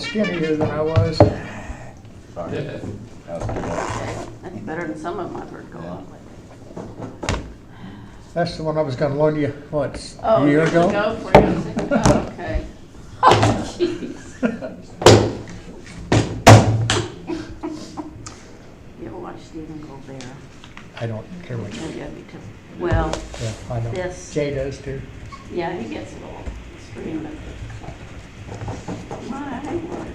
skinnier than I was. Sorry. That was good. That's better than some of them I've heard go on lately. That's the one I was gonna loan you, what, Oh, a year ago? For you. Oh, okay. Oh, jeez. You ever watch Stephen Colbert? I don't care what you, Yeah, me too. Well, yeah, I know. This. Jay does too. yeah, he gets a little extreme. My word.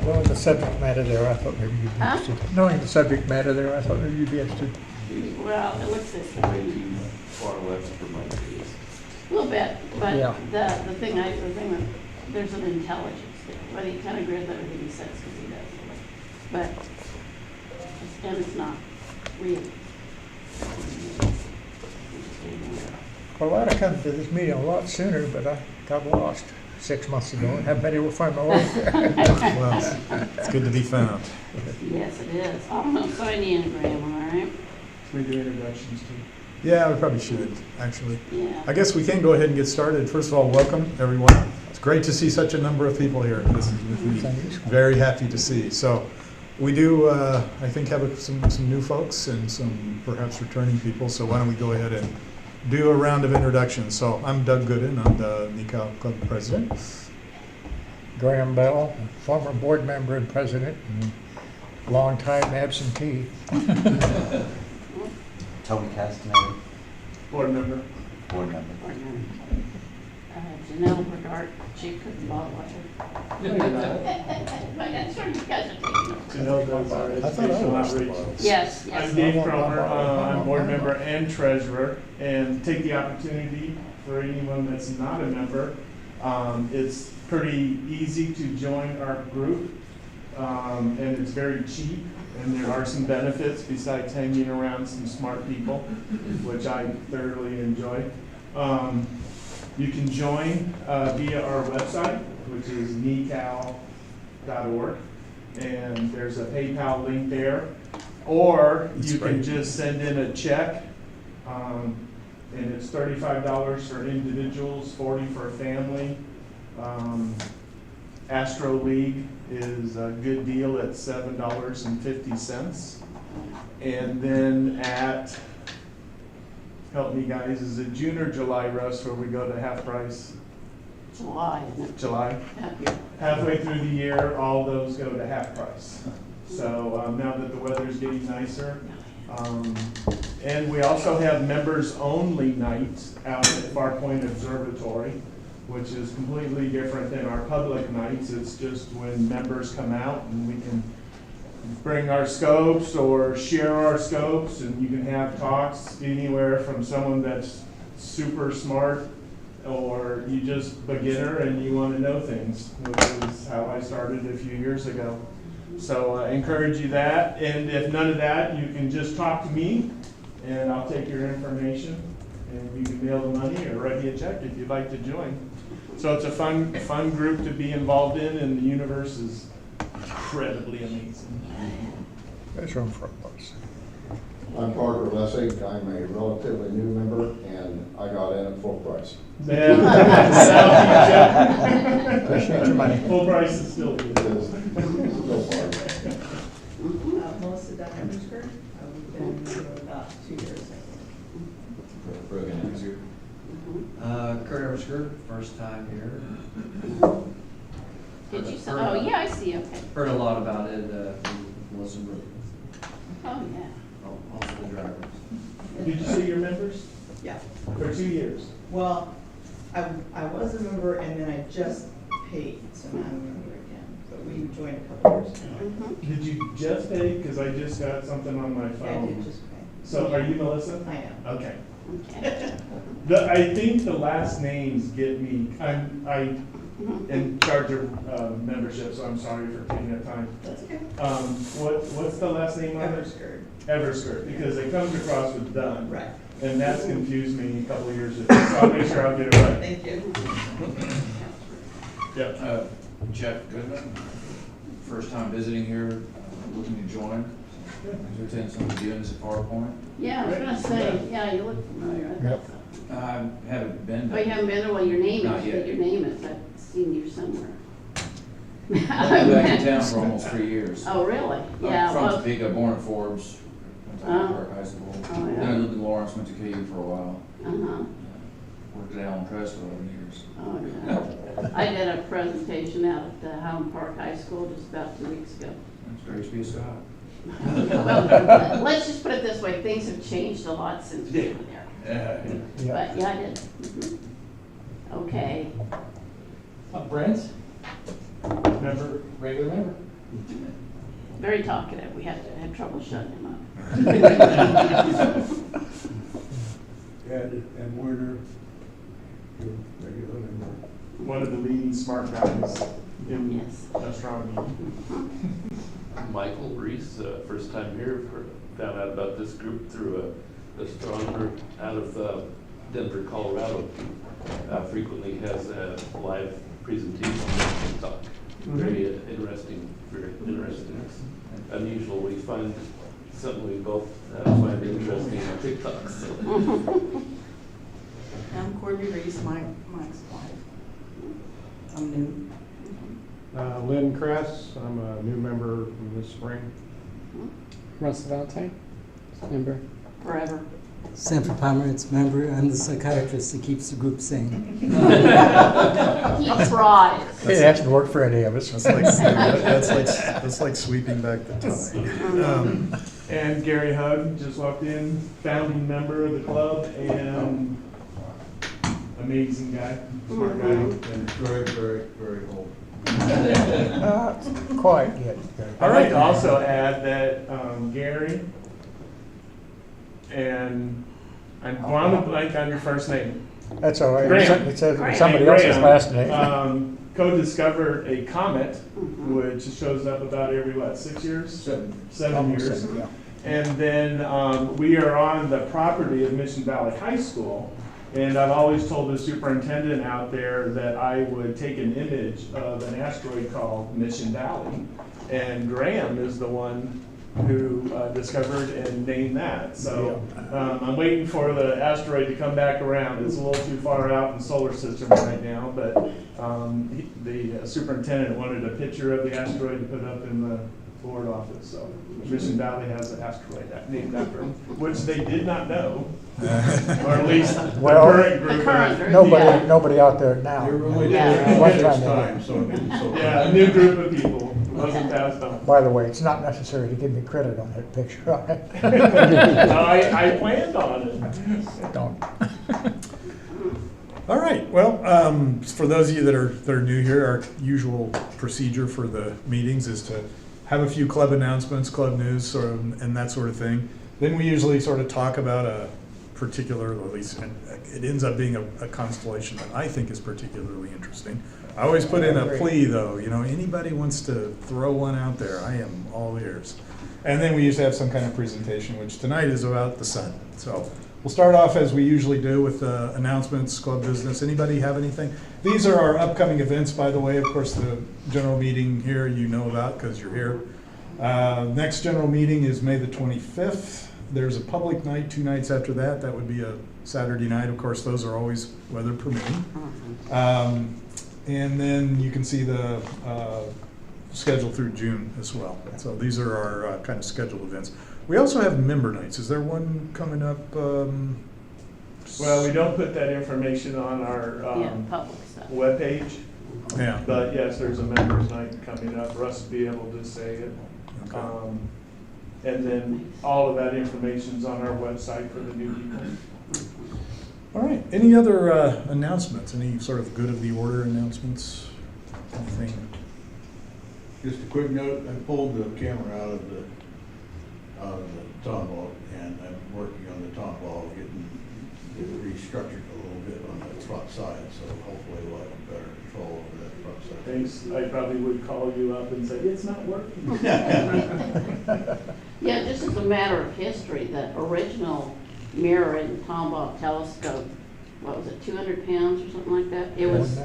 Knowing the subject matter there, I thought maybe you'd be Huh? interested. Knowing the subject matter there, I thought maybe you'd be interested. Well, it looks this Way way. too far left for my taste. A little bit, but Yeah. the thing that, there's an intelligence there. But he kind of agrees with everything he says because he does. But, and it's not real. Well, I'd have come to this meeting a lot sooner, but I got lost 6 months ago and haven't been able to find my way there. Well, it's good to be found. Yes, it is. I'm gonna sign the Enneagram, all right? We do introductions too. Yeah, we probably should, actually. Yeah. I guess we can go ahead and get started. First of all, welcome, everyone. It's great to see such a number of people here. This is very happy to see. So we do, I think, have some new folks and some perhaps returning people. So why don't we go ahead and do a round of introductions. So I'm Doug Gooden. I'm the NECAL Club President. Graham Bell, former board member and president, and longtime absentee. Toby Castaneda, Board member. board member. Janelle Bernard, she couldn't bother My answer, you guys are taking it. Janelle does our I thought I educational was. outreach. Yes, I'm yes. Dave Cromer, I'm board member and treasurer, and take the opportunity for anyone that's not a member. It's pretty easy to join our group, and it's very cheap, and there are some benefits besides hanging around some smart people, which I thoroughly enjoy. You can join via our website, which is necal.org, and there's a PayPal link there. Or That's you can great. just send in a check, and it's $35 for individuals, 40 for a family. Astro League is a good deal at $7.50. And then at, help me guys, is it June or July, Russ, where we go to half price? July, isn't it? July. Halfway through the year, all those go to half price. So now that the weather's getting nicer. And we also have members-only nights out at Far Point Observatory, which is completely different than our public nights. It's just when members come out and we can bring our scopes or share our scopes, and you can have talks anywhere from someone that's super smart or you just beginner and you want to know things, which is how I started a few years ago. So I encourage you that, and if none of that, you can just talk to me and I'll take your information and you can mail the money or write me a check if you'd like to join. So it's a fun group to be involved in, and the universe is incredibly amazing. There's room for applause. I'm Parker Lessig. I'm a relatively new member, and I got in at full price. Appreciate your money. Full price is still It good. is still part. Melissa Dunn Eversker. We've been here about 2 years. Brogan Eversker. Kurt Eversker, first time here. Did you say, oh, yeah, I see, okay. Heard a lot about it from Melissa Brogan. Oh, yeah. Also the drivers. Did you say your members? Yeah. For 2 years? Well, I was a member and then I just paid, so now I'm a member again. But we joined a couple years ago. Did you just pay? Because I just got something on my Yeah, I phone. did just pay. So are you Melissa? I am. Okay. Okay. I think the last names get me. I in charge of membership, so I'm sorry for taking that time. That's okay. What's the last name on it? Eversker. Everskirt, because it comes across with Dunn. Right. And that's confused me a couple of years ago, so I'll make sure I'll get it right. Thank you. Yep. Jeff Goodman, first time visiting here, looking to join. To attend some of the viewings at Far Point. Yeah, I was gonna say, yeah, you look familiar. I Yep. thought so. I haven't been. Oh, you haven't been, well, your name Not is, yet. your name is, I've seen you somewhere. I've been back in town for almost 3 years. Oh, really? Yeah, I'm from well, Topeka, born in Forbes, went to Highland Park High School. Oh, yeah. Then I lived in Lawrence, went to KU for a while. uh-huh. Worked at Allen Crest for 11 years. Oh, yeah. I did a presentation out at the Highland Park High School just about 2 weeks ago. It's great to be a Scot. Well, let's just put it this way, things have changed a lot since we were there. Yeah. Yeah. But, yeah, I did. Mhm. Okay. Brent, Member, regular member. Very talkative. We had trouble shutting him up. And Werner, your regular member. one of the leading smart guys in Yes. astronomy. Michael Reese, first time here, found out about this group through a astronomer out of Denver, Colorado. Frequently has a live presentation on TikTok. Very interesting, very interesting. It's unusual. We find something we both find interesting on TikTok. So. I'm Courtney Reese, Mike's wife. I'm new. Lynn Kress, I'm a new member from this spring. Russell Valentine, member. Forever. Sanford Pomerantz member. I'm the psychiatrist that keeps the group sane. He thrives. It hasn't worked for any of us. That's like sweeping back the tide. And Gary Hug just walked in, founding member of the club and amazing guy, smart guy. And very, very, very old. Quite yet. I'd like to also add that Gary and I'm drawing a blank on your first name. That's all right. Graham. It says Graham. somebody else's Graham, last name. Co-discovered a comet, Mhm. which shows up about every, 6 years? 7 Almost years. said, yeah. And then we are on the property of Mission Valley High School. And I've always told the superintendent out there that I would take an image of an asteroid called Mission Valley. And Graham is the one who discovered and named that. So I'm waiting for the asteroid to come back around. It's a little too far out in the solar system right now, but the superintendent wanted a picture of the asteroid to put up in the board office. So Mission Valley has an asteroid named after him, which they did not know, or at least the Well- current group. The current group. Nobody, nobody out there now. You're really Yeah. doing One it time this they- time, so it isn't so. Yeah, a new group of people. Wasn't passed on. By the way, it's not necessary to give me credit on that picture. I planned on it. Don't. All right, well, for those of you that are new here, our usual procedure for the meetings is to have a few club announcements, club news, sort of, and that sort of thing. Then we usually sort of talk about a particular, or at least it ends up being a constellation that I think is particularly interesting. I always put in a plea, though, anybody wants to throw one out there, I am all ears. And then we usually have some kind of presentation, which tonight is about the sun. So we'll start off as we usually do with announcements, club business. Anybody have anything? These are our upcoming events, by the way. Of course, the general meeting here you know about because you're here. Next general meeting is May the 25th. There's a public night 2 nights after that. That would be a Saturday night. Of course, those are always weather permitting. And then you can see the schedule through June as well. So these are our kind of scheduled events. We also have member nights. Is there one coming up? Well, we don't put that information on our Yeah, public stuff. webpage, Yeah. but yes, there's a members night coming up. Russ will be able to say it. Okay. And then all of that information's on our website for the new people. All right. Any other announcements? Any sort of good of the order announcements? Anything? Just a quick note, I pulled the camera out of the tom wall, and I'm working on the tom wall, getting it restructured a little bit on the front side, so hopefully we'll have better control over that front side. Thanks. I probably would call you up and say, it's not working. Yeah, just as a matter of history, the original mirror in Tombaugh telescope, what was it, 200 pounds or something like that? It was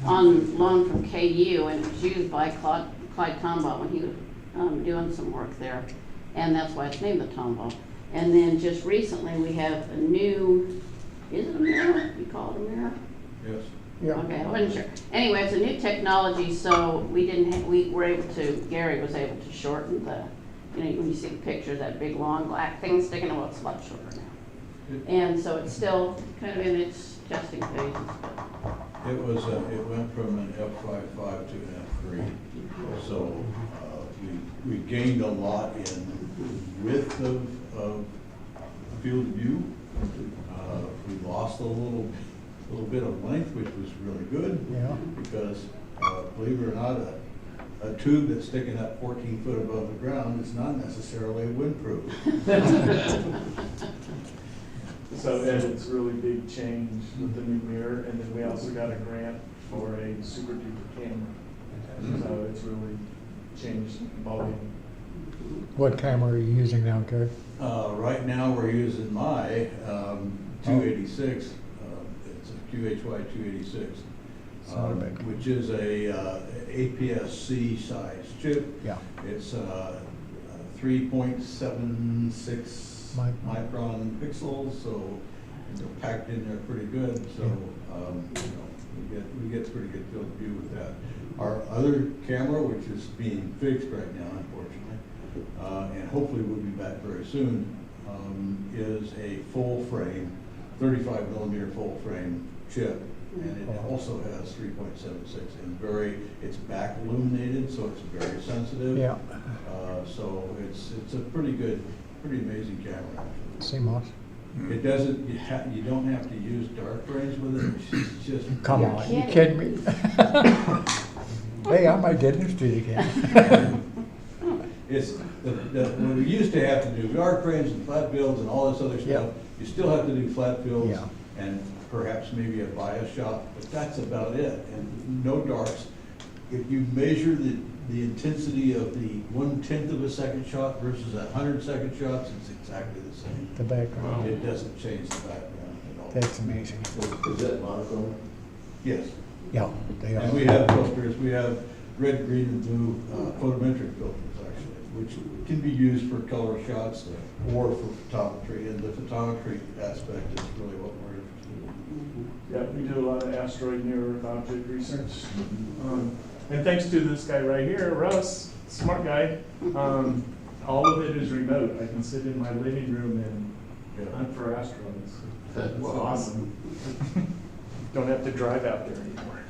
on loan from KU and it was used by Clyde Tombaugh when he was doing some work there. And that's why it's named the Tombaugh. And then just recently we have a new, is it a mirror? You call it a mirror? Yes. Yeah. Okay, I wasn't sure. Anyway, it's a new technology, so we didn't, we were able to, Gary was able to shorten the, you know, when you see the picture, that big long black thing sticking, well, it's a lot shorter now. And so it's still kind of in its testing phases, but. It was, it went from an F55 to an F3. So we gained a lot in width of field of view. We lost a little bit of length, which was really good. Yeah. Because believe it or not, a tube that's sticking up 14 foot above the ground is not necessarily windproof. So Ed, it's a really big change with the new mirror, and then we also got a grant for a super duper camera. So it's really changed volume. What camera are you using now, Gary? Right now, we're using my 286. It's a QHY 286, which is a APS-C size chip. Yeah. It's 3.76 micron pixels, so they're packed in there pretty good. So you know, we get pretty good field of view with that. Our other camera, which is being fixed right now, unfortunately, and hopefully we'll be back very soon, is a full frame, 35 millimeter full frame chip, and it also has 3.76 and it's back illuminated, so it's very sensitive. Yeah. So it's a pretty amazing camera. CMOS. It doesn't, you don't have to use dark frames with it. It's just. Come on, you kidding me? Hey, I might get interested again. It's when we used to have to do dark frames and flat fields and all this other stuff. You still have to do flat fields and perhaps maybe a bias shot, but that's about it. And no darks. If you measure the intensity of the 1/10 of a second shot versus 100 second shots, it's exactly the same. The background. It doesn't change the background at all. That's amazing. Is that monochrome? Yes. Yeah, they are. And we have filters. We have red, green, and blue photometric filters, actually, which can be used for color shots or for photometry. And the photometry aspect is really what we're interested in. Yeah, we do a lot of asteroid near-Earth object research. And thanks to this guy right here, Russ, smart guy, all of it is remote. I can sit in my living room and hunt for asteroids. It's awesome. Don't have to drive out there anymore.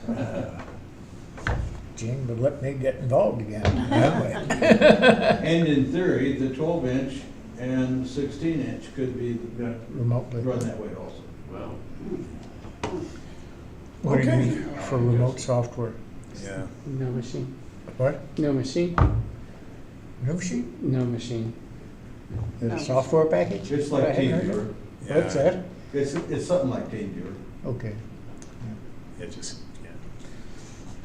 Gene would let me get involved again that way. And in theory, the 12-inch and 16-inch could be remotely run that way also. Well. What do you need for remote software? Yeah. No machine. What? No machine. No machine? No machine. Is it a software package? It's like TeamViewer. What's that? It's something like TeamViewer. Okay. It just, yeah.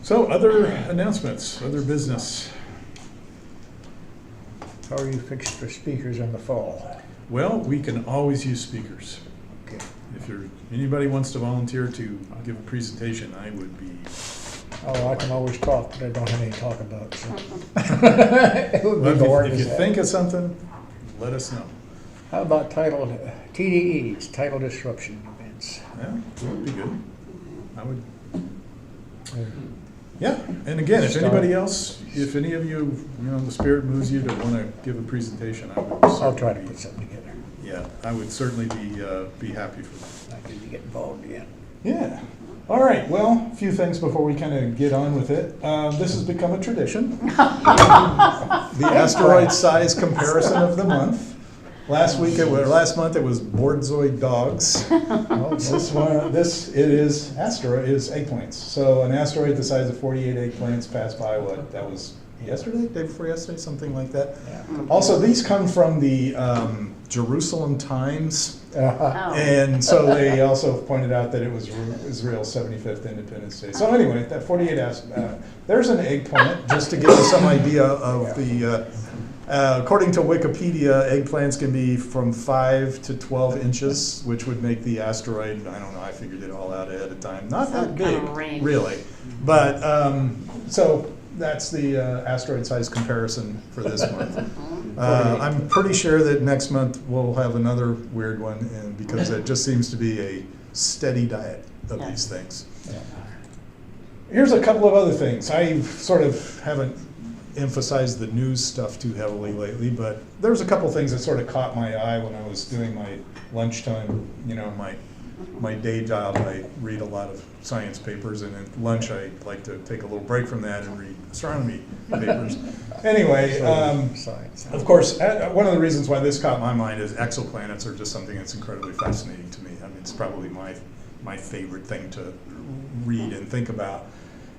So other announcements, other business. How are you fixed for speakers in the fall? Well, we can always use speakers. Okay. If anybody wants to volunteer to give a presentation, I would be. Oh, I can always talk, but I don't have any to talk about, so. It would be Well, boring if as you that. think of something, let us know. How about title, TDEs, title disruption events? Yeah, that would be good. I would. Yeah, and again, if anybody else, if any of you, the spirit moves you to want to give a presentation, I would. I'll try to put something together. Yeah, I would certainly be happy for that. I need to get involved again. Yeah. All right, well, a few things before we kind of get on with it. This has become a tradition. The asteroid size comparison of the month. Last month it was Boardzoid dogs. It is eggplants. So an asteroid the size of 48 eggplants passed by that was yesterday, day before yesterday, something like that. Yeah. Also, these come from the Jerusalem Times. And so they also pointed out that it was Israel's 75th Independence Day. So anyway, that 48 there's an eggplant, just to give you some idea of the, according to Wikipedia, eggplants can be from 5 to 12 inches, which would make the asteroid, I don't know, I figured it all out ahead of time. Not that big, really. But, so that's the asteroid size comparison for this month. I'm pretty sure that next month we'll have another weird one, and because it just seems to be a steady diet of these things. Here's a couple of other things. I sort of haven't emphasized the news stuff too heavily lately, but there's a couple things that sort of caught my eye when I was doing my lunchtime, my day job. I read a lot of science papers, and at lunch I like to take a little break from that and read astronomy papers. Anyway, Science. of course, one of the reasons why this caught my mind is exoplanets are just something that's incredibly fascinating to me. I mean, it's probably my favorite thing to read and think about.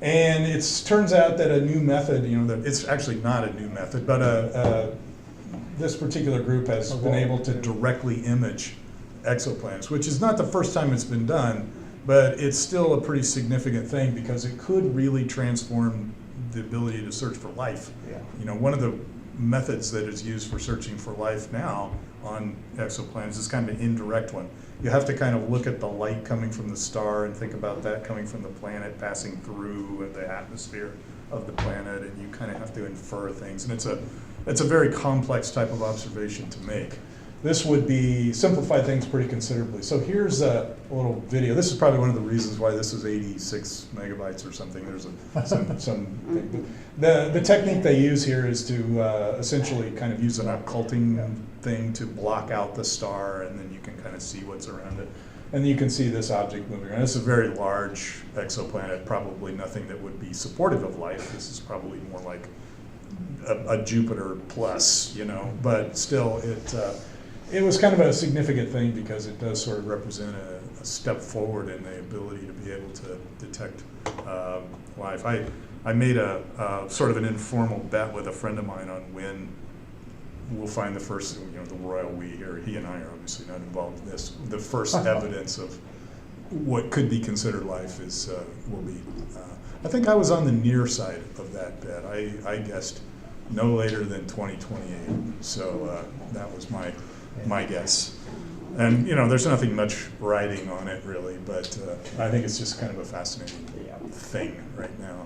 And it turns out that a new method, that it's actually not a new method, but this particular group has been able to directly image exoplanets, which is not the first time it's been done, but it's still a pretty significant thing because it could really transform the ability to search for life. Yeah. One of the methods that is used for searching for life now on exoplanets is kind of an indirect one. You have to kind of look at the light coming from the star and think about that coming from the planet passing through the atmosphere of the planet, and you kind of have to infer things. And it's a very complex type of observation to make. This would simplify things pretty considerably. So here's a little video. This is probably one of the reasons why this is 86 megabytes or something. There's some thing. The technique they use here is to essentially kind of use an occulting thing to block out the star, and then you can kind of see what's around it. And you can see this object moving around. This is a very large exoplanet, probably nothing that would be supportive of life. This is probably more like a Jupiter plus, but still it was kind of a significant thing because it does sort of represent a step forward in the ability to be able to detect life. I made a sort of an informal bet with a friend of mine on when we'll find the first, the royal we here, he and I are obviously not involved in this, the first evidence of what could be considered life will be. I think I was on the near side of that bet. I guessed no later than 2028, so that was my guess. And there's nothing much writing on it really, but I think it's just kind of a fascinating thing right now.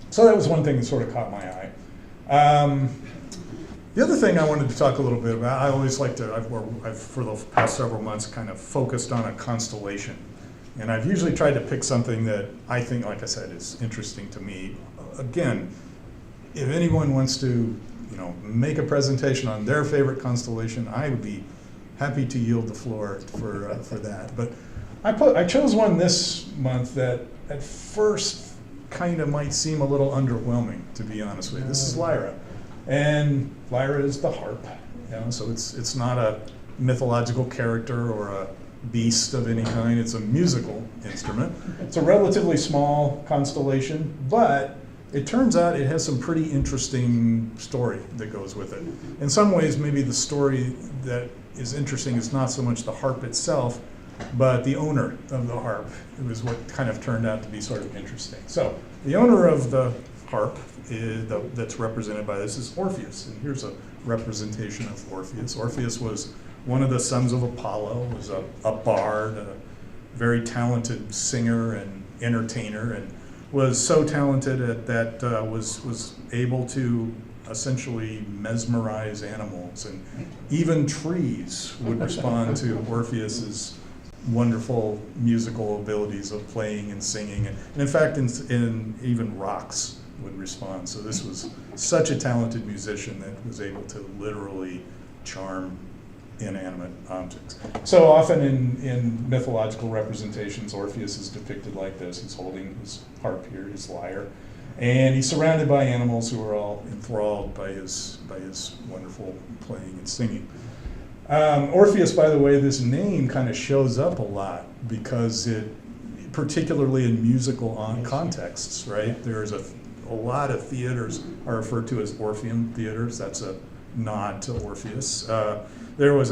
So that was one thing that sort of caught my eye. The other thing I wanted to talk a little bit about, I always like to, I've for the past several months kind of focused on a constellation. And I've usually tried to pick something that I think, like I said, is interesting to me. Again, if anyone wants to make a presentation on their favorite constellation, I would be happy to yield the floor for that. But I chose one this month that at first kind of might seem a little underwhelming, to be honest with you. This is Lyra. And Lyra is the harp, so it's not a mythological character or a beast of any kind. It's a musical instrument. It's a relatively small constellation, but it turns out it has some pretty interesting story that goes with it. In some ways, maybe the story that is interesting is not so much the harp itself, but the owner of the harp. It was what kind of turned out to be sort of interesting. So the owner of the harp that's represented by this is Orpheus, and here's a representation of Orpheus. Orpheus was one of the sons of Apollo, was a bard, a very talented singer and entertainer, and was so talented that was able to essentially mesmerize animals, and even trees would respond to Orpheus's wonderful musical abilities of playing and singing, and in fact, in even rocks would respond. So this was such a talented musician that was able to literally charm inanimate objects. So often in mythological representations, Orpheus is depicted like this. He's holding his harp here, his lyre, and he's surrounded by animals who are all enthralled by his wonderful playing and singing. Orpheus, by the way, this name kind of shows up a lot because particularly in musical contexts, right? There's a lot of theaters are referred to as Orpheum theaters. That's a nod to Orpheus. There was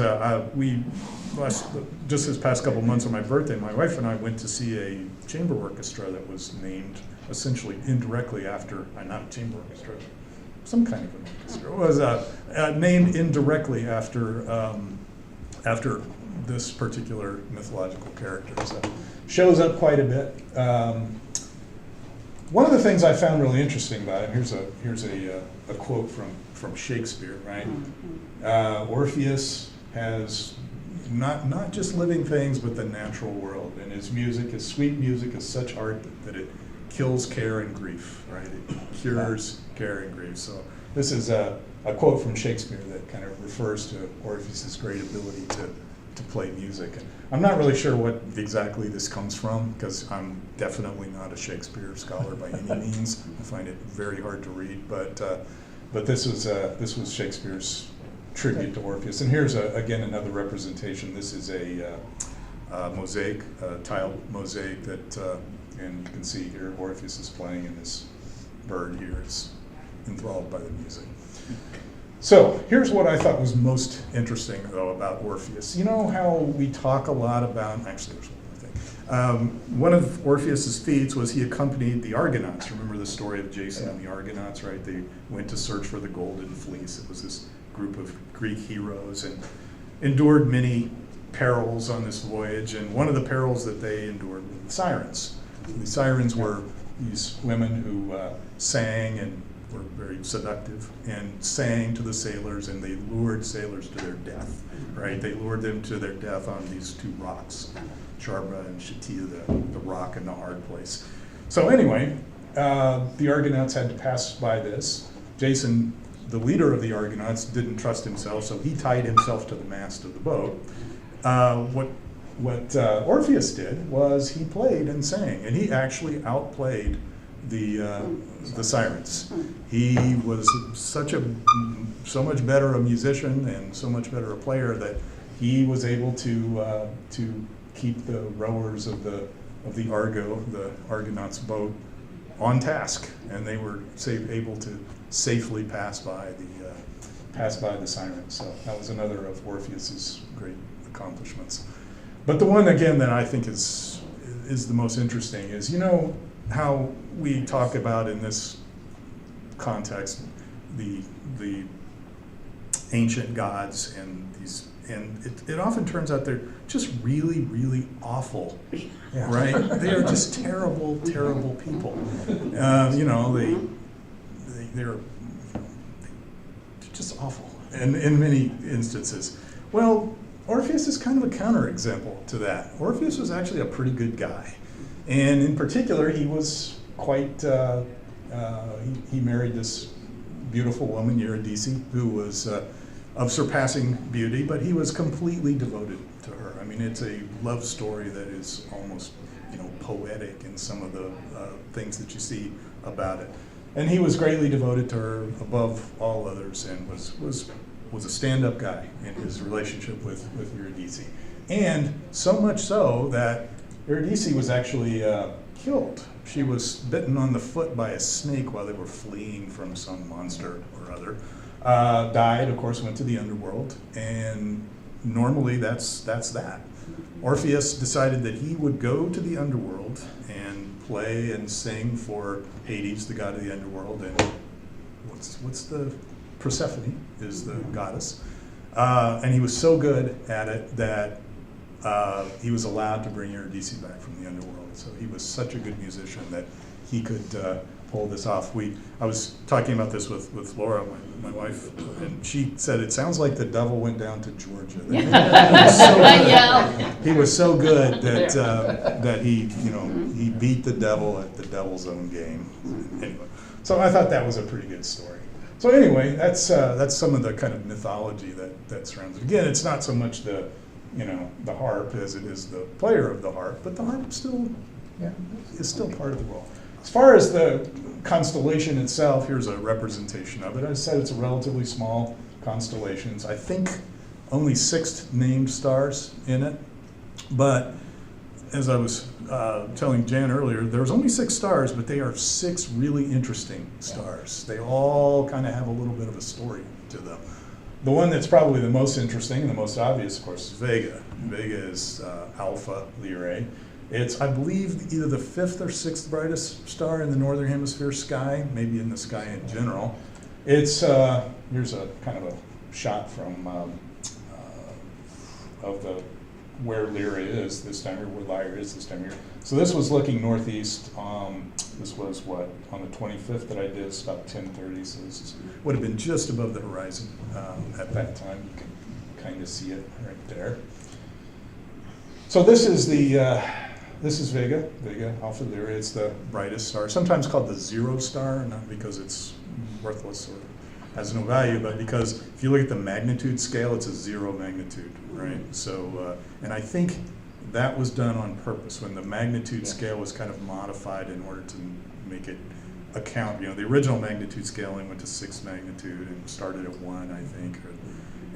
just this past couple months on my birthday, my wife and I went to see a chamber orchestra that was named essentially indirectly after, not a chamber orchestra, some kind of an orchestra. It was named indirectly after this particular mythological character. So shows up quite a bit. One of the things I found really interesting about it, here's a quote from Shakespeare, right? Orpheus has not just living things, but the natural world. And his music, his sweet music, is such art that it kills care and grief, right? It cures care and grief. So this is a quote from Shakespeare that kind of refers to Orpheus's great ability to play music. And I'm not really sure what exactly this comes from, because I'm definitely not a Shakespeare scholar by any means. I find it very hard to read, but this was Shakespeare's tribute to Orpheus. And here's again another representation. This is a mosaic, a tile mosaic that, and you can see here Orpheus is playing, and this bird here is enthralled by the music. So here's what I thought was most interesting, though, about Orpheus. You know how we talk a lot about, actually there's one more thing. One of Orpheus's feats was he accompanied the Argonauts. Remember the story of Jason and the Argonauts, right? They went to search for the golden fleece. It was this group of Greek heroes and endured many perils on this voyage. And one of the perils that they endured were the sirens. The sirens were these women who sang and were very seductive and sang to the sailors, and they lured sailors to their death, right? They lured them to their death on these two rocks, Sharba and Shatia, the rock and the hard place. So anyway, the Argonauts had to pass by this. Jason, the leader of the Argonauts, didn't trust himself, so he tied himself to the mast of the boat. What Orpheus did was he played and sang, and he actually outplayed the sirens. He was so much better a musician and so much better a player that he was able to keep the rowers of the Argo, the Argonauts' boat, on task, and they were able to safely pass by the sirens. So that was another of Orpheus's great accomplishments. But the one again that I think is the most interesting is, you know how we talk about in this context the ancient gods and it often turns out they're just really, really awful, right? They are just terrible, terrible people. They're just awful, and in many instances. Well, Orpheus is kind of a counterexample to that. Orpheus was actually a pretty good guy. And in particular, he was quite, he married this beautiful woman, Eurydice, who was of surpassing beauty, but he was completely devoted to her. I mean, it's a love story that is almost, poetic in some of the things that you see about it. And he was greatly devoted to her above all others, and was a stand-up guy in his relationship with Eurydice. And so much so that Eurydice was actually killed. She was bitten on the foot by a snake while they were fleeing from some monster or other. Died, of course, went to the underworld, and normally that's that. Orpheus decided that he would go to the underworld and play and sing for Hades, the god of the underworld, and what's the Persephone is the goddess, and he was so good at it that he was allowed to bring Eurydice back from the underworld. So he was such a good musician that he could pull this off. I was talking about this with Laura, my wife, and she said it sounds like the devil went down to Georgia. He was so good that he beat the devil at the devil's own game. Anyway, so I thought that was a pretty good story. So anyway, that's some of the kind of mythology that surrounds it. Again, it's not so much the harp as it is the player of the harp, but the harp is still part of the role. As far as the constellation itself, here's a representation of it. I said it's a relatively small constellation. I think only 6 named stars in it, but as I was telling Jan earlier, there's only 6 stars, but they are 6 really interesting stars. They all kind of have a little bit of a story to them. The one that's probably the most interesting and the most obvious, of course, is Vega. Vega is Alpha Lyrae. It's, I believe, either the 5th or 6th brightest star in the northern hemisphere sky, maybe in the sky in general. It's, here's a kind of a shot from where Lyra is this time, or where Lyra is this time here. So this was looking northeast. This was on the 25th that I did. It's about 10:30, so this would have been just above the horizon at that time. You can kind of see it right there. So this is the this is Vega, Alpha Lyrae. It's the brightest star, sometimes called the zero star, not because it's worthless or has no value, but because if you look at the magnitude scale, it's a 0 magnitude, right? So, and I think that was done on purpose when the magnitude scale was kind of modified in order to make it account. You know, the original magnitude scale only went to 6 magnitude and started at 1, I think.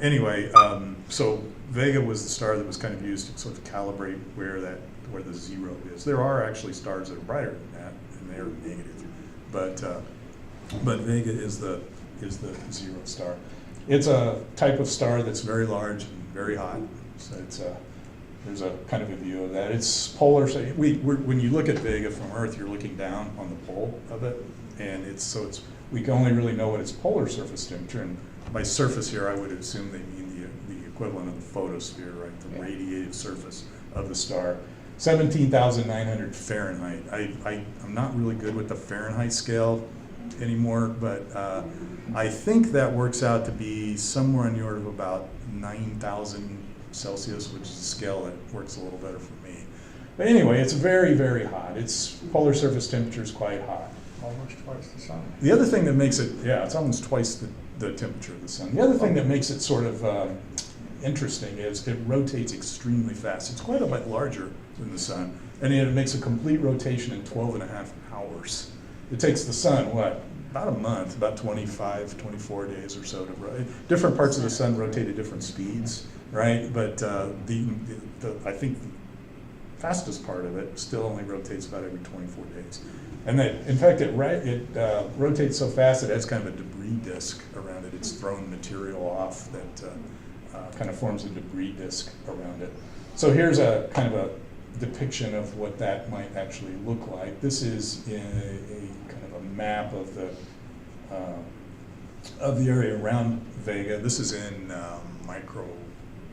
Anyway, so Vega was the star that was kind of used to sort of calibrate where the 0 is. There are actually stars that are brighter than that, and they're negative. But Vega is the 0 star. It's a type of star that's very large and very hot. So there's a kind of a view of that. It's polar. So when you look at Vega from Earth, you're looking down on the pole of it, and we can only really know what its polar surface temperature. And by surface here, I would assume they mean the equivalent of the photosphere, right? The radiated surface of the star. 17,900 Fahrenheit. I'm not really good with the Fahrenheit scale anymore, but I think that works out to be somewhere in the order of about 9,000 Celsius, which is a scale that works a little better for me. But anyway, it's very, very hot. Its polar surface temperature is quite hot. Almost twice the sun. The other thing that makes it, it's almost twice the temperature of the sun. The other thing that makes it sort of interesting is it rotates extremely fast. It's quite a bit larger than the sun, and it makes a complete rotation in 12.5 hours. It takes the sun, about a month, about 25, 24 days or so to rotate. Different parts of the sun rotate at different speeds, right? But I think the fastest part of it still only rotates about every 24 days. And in fact, it rotates so fast it has kind of a debris disk around it. It's thrown material off that kind of forms a debris disk around it. So here's a kind of a depiction of what that might actually look like. This is a kind of a map of the area around Vega. This is in microwave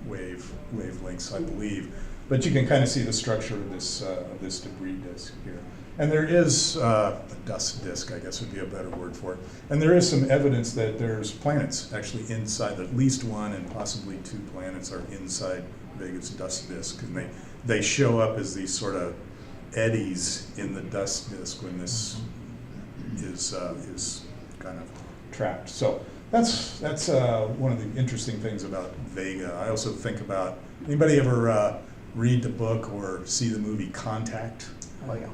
wavelengths, I believe. But you can kind of see the structure of this debris disk here. And there is a dust disk, I guess would be a better word for it. And there is some evidence that there's planets actually inside, at least one and possibly 2 planets are inside Vega's dust disk. And they show up as these sort of eddies in the dust disk when this is kind of trapped. So that's one of the interesting things about Vega. I also think about, anybody ever read the book or see the movie Contact? Oh, yeah.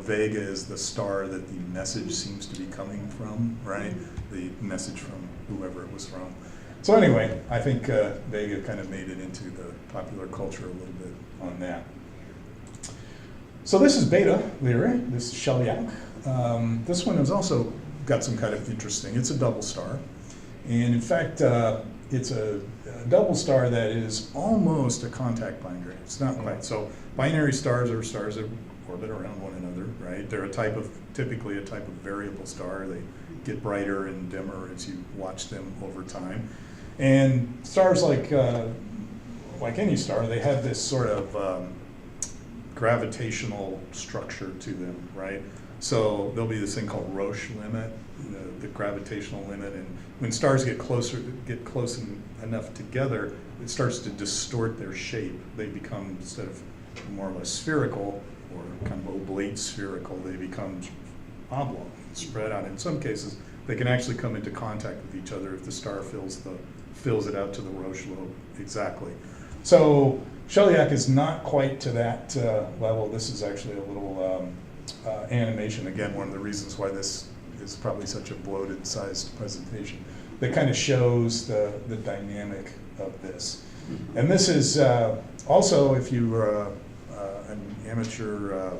Vega is the star that the message seems to be coming from, right? The message from whoever it was from. So anyway, I think Vega kind of made it into the popular culture a little bit on that. So this is Beta Lyrae, this is Sheliak. This one has also got some kind of interesting, it's a double star. And in fact, it's a double star that is almost a contact binary. It's not quite. So binary stars are stars that orbit around one another, right? They're typically a type of variable star. They get brighter and dimmer as you watch them over time. And stars like any star, they have this sort of gravitational structure to them, right? So there'll be this thing called Roche limit, the gravitational limit, and when stars get close enough together, it starts to distort their shape. They become, instead of more or less spherical or kind of oblate spherical, they become oblong, spread out. In some cases, they can actually come into contact with each other if the star fills it out to the Roche lobe exactly. So Sheliak is not quite to that level. This is actually a little animation. Again, one of the reasons why this is probably such a bloated sized presentation that kind of shows the dynamic of this. And this is also, if you were an amateur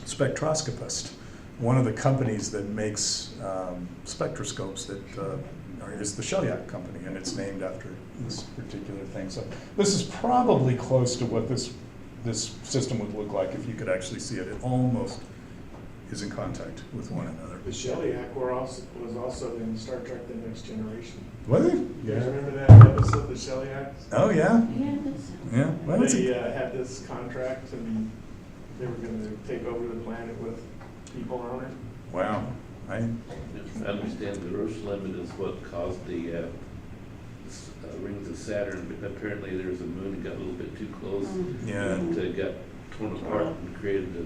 spectroscopist, one of the companies that makes spectroscopes that is the Sheliak company, and it's named after this particular thing. So this is probably close to what this system would look like if you could actually see it. It almost is in contact with one another. The Sheliak was also in Star Trek: The Next Generation. Was it? You guys remember that episode, The Sheliak? Oh, yeah. Yeah, that's. Yeah. Well, They had this contract, and they were going to take over the planet with people on it. wow. I understand the Roche limit is what caused the rings of Saturn, but apparently there was a moon that got a little bit too close. Yeah. And got torn apart and created the,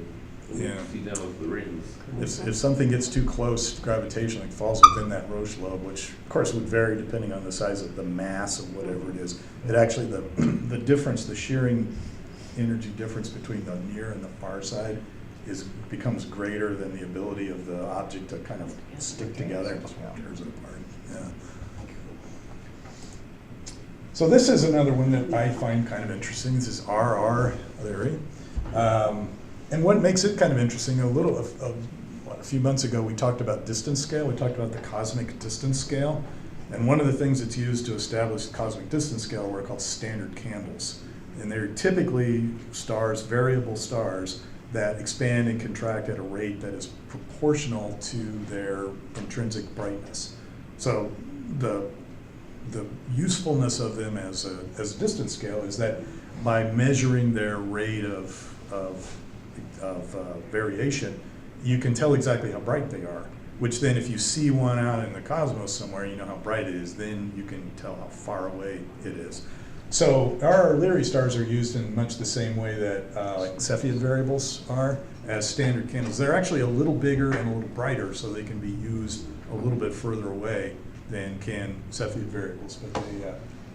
Yeah. see down with the rings. If something gets too close gravitationally, it falls within that Roche lobe, which of course would vary depending on the size of the mass of whatever it is. It actually, the difference, the shearing energy difference between the near and the far side becomes greater than the ability of the object to kind of stick together and just tears it apart. Yeah. So this is another one that I find kind of interesting. This is RR Lyrae. And what makes it kind of interesting, a few months ago we talked about distance scale. We talked about the cosmic distance scale. And one of the things that's used to establish the cosmic distance scale are what are called standard candles. And they're typically stars, variable stars, that expand and contract at a rate that is proportional to their intrinsic brightness. So the usefulness of them as a distance scale is that by measuring their rate of variation, you can tell exactly how bright they are, which then if you see one out in the cosmos somewhere, you know how bright it is, then you can tell how far away it is. So our Lyrae stars are used in much the same way that like Cepheid variables are as standard candles. They're actually a little bigger and a little brighter, so they can be used a little bit further away than can Cepheid variables, but they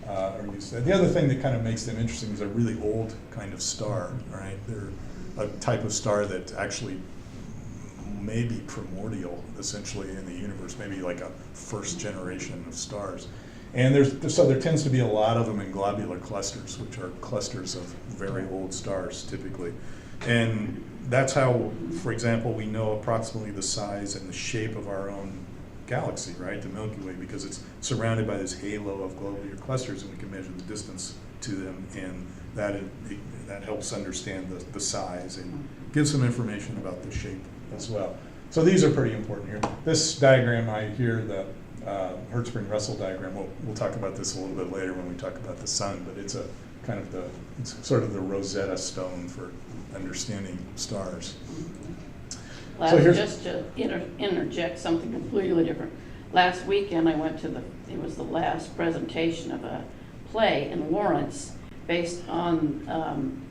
are used. The other thing that kind of makes them interesting is they're a really old kind of star, right? They're a type of star that actually may be primordial, essentially, in the universe, maybe like a first generation of stars. And so there tends to be a lot of them in globular clusters, which are clusters of very old stars, typically. And that's how, for example, we know approximately the size and the shape of our own galaxy, right, the Milky Way, because it's surrounded by this halo of globular clusters, and we can measure the distance to them, and that helps understand the size and gives some information about the shape as well. So these are pretty important here. This diagram here, the Hertzsprung-Russell diagram, we'll talk about this a little bit later when we talk about the sun, but it's a kind of it's sort of the Rosetta Stone for understanding stars. Just to interject something completely different. Last weekend I went to it was the last presentation of a play in Lawrence based on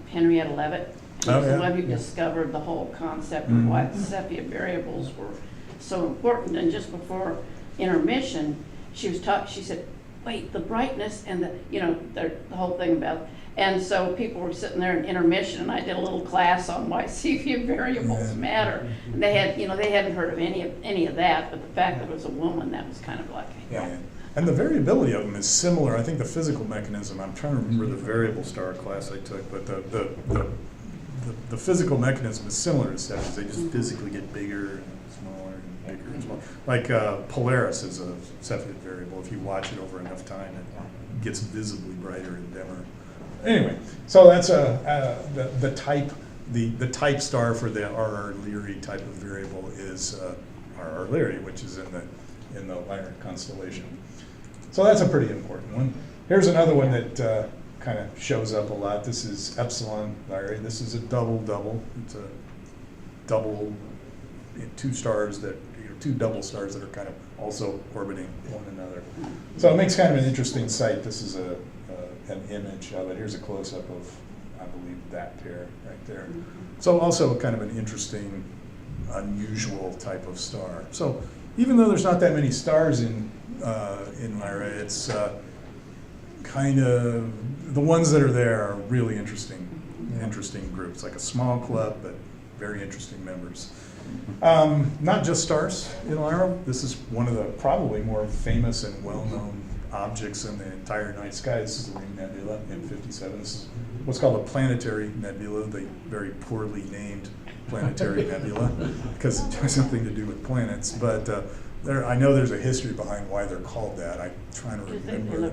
Henrietta Leavitt. She was the one who discovered the whole concept of why the Cepheid variables were so important. And just before intermission, she said, wait, the brightness and the whole thing about, and so people were sitting there in intermission, and I did a little class on why Cepheid variables matter. And they hadn't heard of any of that, but the fact that it was a woman, that was kind of like, And the variability of them is similar. I think the physical mechanism, I'm trying to remember the variable star class I took, but the physical mechanism is similar to Cepheid. They just physically get bigger and smaller and bigger and smaller. Like Polaris is a Cepheid variable. If you watch it over enough time, it gets visibly brighter and dimmer. Anyway, so that's the type star for the RR Lyrae type of variable is RR Lyrae, which is in the Lyra constellation. So that's a pretty important one. Here's another one that kind of shows up a lot. This is Epsilon Lyrae. This is a double-double. It's a double, two double stars that are kind of also orbiting one another. So it makes kind of an interesting sight. This is an image of it. Here's a close-up of, I believe, that pair right there. So also kind of an interesting, unusual type of star. So even though there's not that many stars in Lyrae, it's kind of, the ones that are there are really interesting groups, like a small club, but very interesting members. Not just stars in Lyra. This is one of the probably more famous and well-known objects in the entire night sky. This is the Ring Nebula, M57. This is what's called a planetary nebula, the very poorly named planetary nebula, because it has something to do with planets. But I know there's a history behind why they're called that. I'm trying to remember.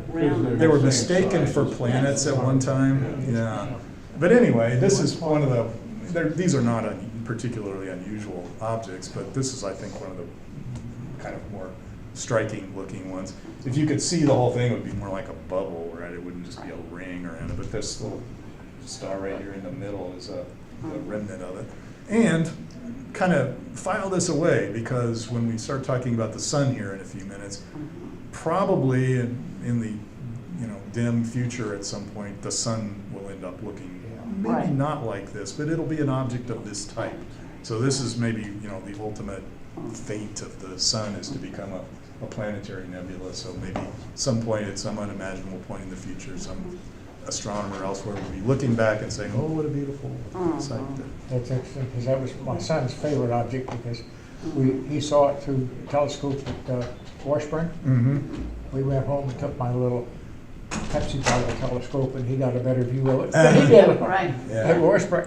They were mistaken for planets at one time. Yeah. But anyway, this is one of these are not particularly unusual objects, but this is, I think, one of the kind of more striking looking ones. If you could see the whole thing, it would be more like a bubble, right? It wouldn't just be a ring around it, but this little star right here in the middle is a remnant of it. And kind of file this away, because when we start talking about the sun here in a few minutes, probably in the dim future at some point, the sun will end up looking maybe Right. not like this, but it'll be an object of this type. So this is maybe, you know, the ultimate fate of the sun is to become a planetary nebula. So maybe some point at some unimaginable point in the future, some astronomer elsewhere will be looking back and saying, "Oh, what a beautiful sight!" That's interesting, because that was my son's favorite object, because he saw it through the telescope at Washburn. Mm-hmm. We went home and took my little Pepsi bottle telescope, and he got a better view of it than he did Right. at Washburn.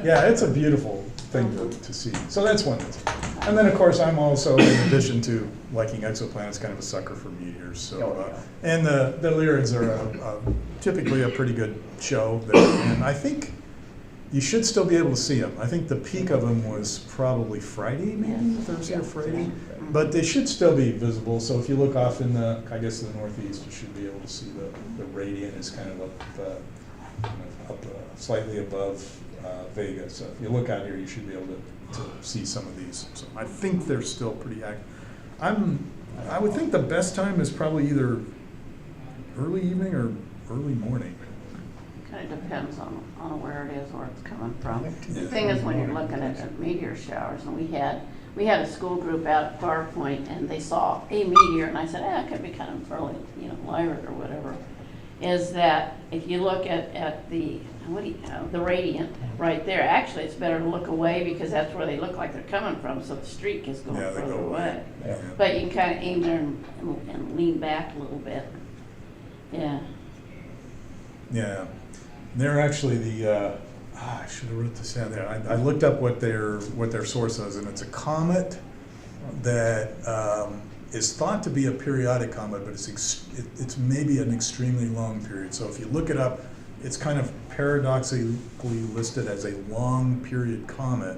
Yeah, it's a beautiful thing to see. So that's one thing. And then, of course, I'm also, in addition to liking exoplanets, kind of a sucker for meteors. So, and the Lyrids are typically a pretty good show. And I think you should still be able to see them. I think the peak of them was probably Friday, maybe Thursday or Friday. But they should still be visible. So if you look off in the, I guess, the northeast, you should be able to see the radiant is kind of up slightly above Vega. So if you look out here, you should be able to see some of these. So I think they're still pretty active. I would think the best time is probably either early evening or early morning. Kind of depends on where it is, where it's coming from. Yeah. The thing is, when you're looking at the meteor showers, and we had a school group out at Far Point, and they saw a meteor, and I said, it could be kind of early, Lyra or whatever. Is that if you look at the the radiant right there, actually it's better to look away, because that's where they look like they're coming from, so the streak is going further away. Yeah. But you can kind of aim there and lean back a little bit. Yeah. Yeah, they're actually I should have wrote this down there. I looked up what their source was, and it's a comet that is thought to be a periodic comet, but it's maybe an extremely long period. So if you look it up, it's kind of paradoxically listed as a long period comet,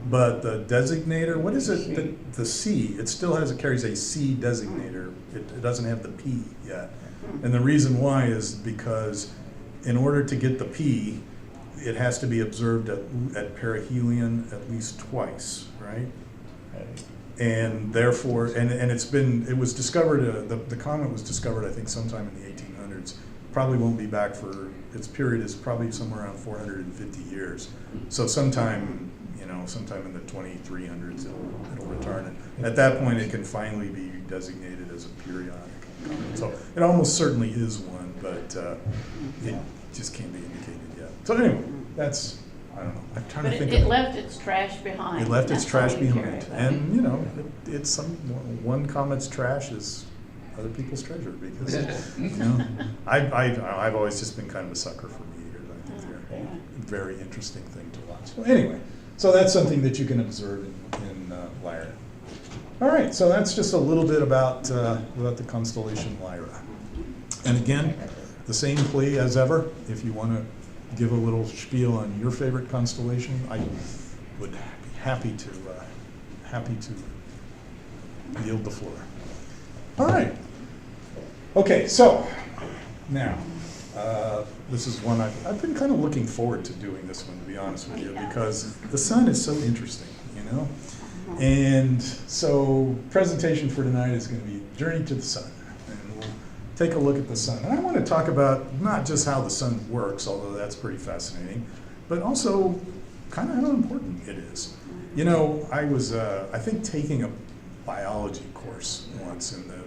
but the designator, what is it? The C, it still carries a C designator. It doesn't have the P yet. And the reason why is because in order to get the P, it has to be observed at perihelion at least twice, right? And therefore, it was discovered, the comet was discovered, I think, sometime in the 1800s. Probably won't be back its period is probably somewhere around 450 years. So sometime in the 2300s, it'll return. And at that point, it can finally be designated as a periodic comet. So it almost certainly is one, but it just can't be indicated yet. So anyway, I don't know. I'm trying to think. It left its trash behind. It left its That's trash all you behind, carry, and it's one comet's trash is other people's treasure, because I've always just been kind of a sucker for meteors. I think they're a very interesting thing to watch. So anyway, so that's something that you can observe in Lyra. All right, so that's just a little bit about the constellation Lyra. And again, the same plea as ever. If you want to give a little spiel on your favorite constellation, I would be happy to yield the floor. All right. Okay, so now this is one I've been kind of looking forward to doing this one, to be honest with you, because the sun is so interesting, And so presentation for tonight is going to be Journey to the Sun, and we'll take a look at the sun. And I want to talk about not just how the sun works, although that's pretty fascinating, but also kind of how important it is. I was, I think, taking a biology course once, and the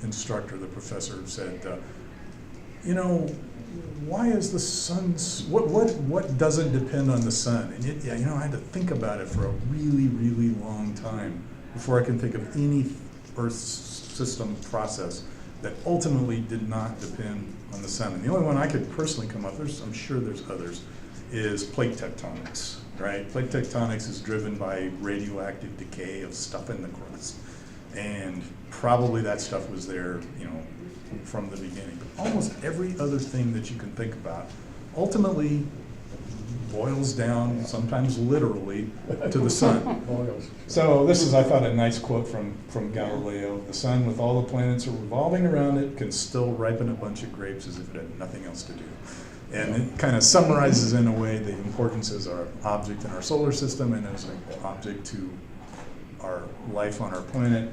instructor, the professor, said, why is the sun's, what doesn't depend on the sun? And I had to think about it for a really, really long time before I can think of any Earth system process that ultimately did not depend on the sun. And the only one I could personally come up with, I'm sure there's others, is plate tectonics, right? Plate tectonics is driven by radioactive decay of stuff in the crust. And probably that stuff was there, from the beginning. But almost every other thing that you can think about ultimately boils down, sometimes literally, to the sun. So this is, I thought, a nice quote from Galileo. The sun, with all the planets revolving around it, can still ripen a bunch of grapes as if it had nothing else to do. And it kind of summarizes in a way the importance as our object in our solar system and as an object to our life on our planet.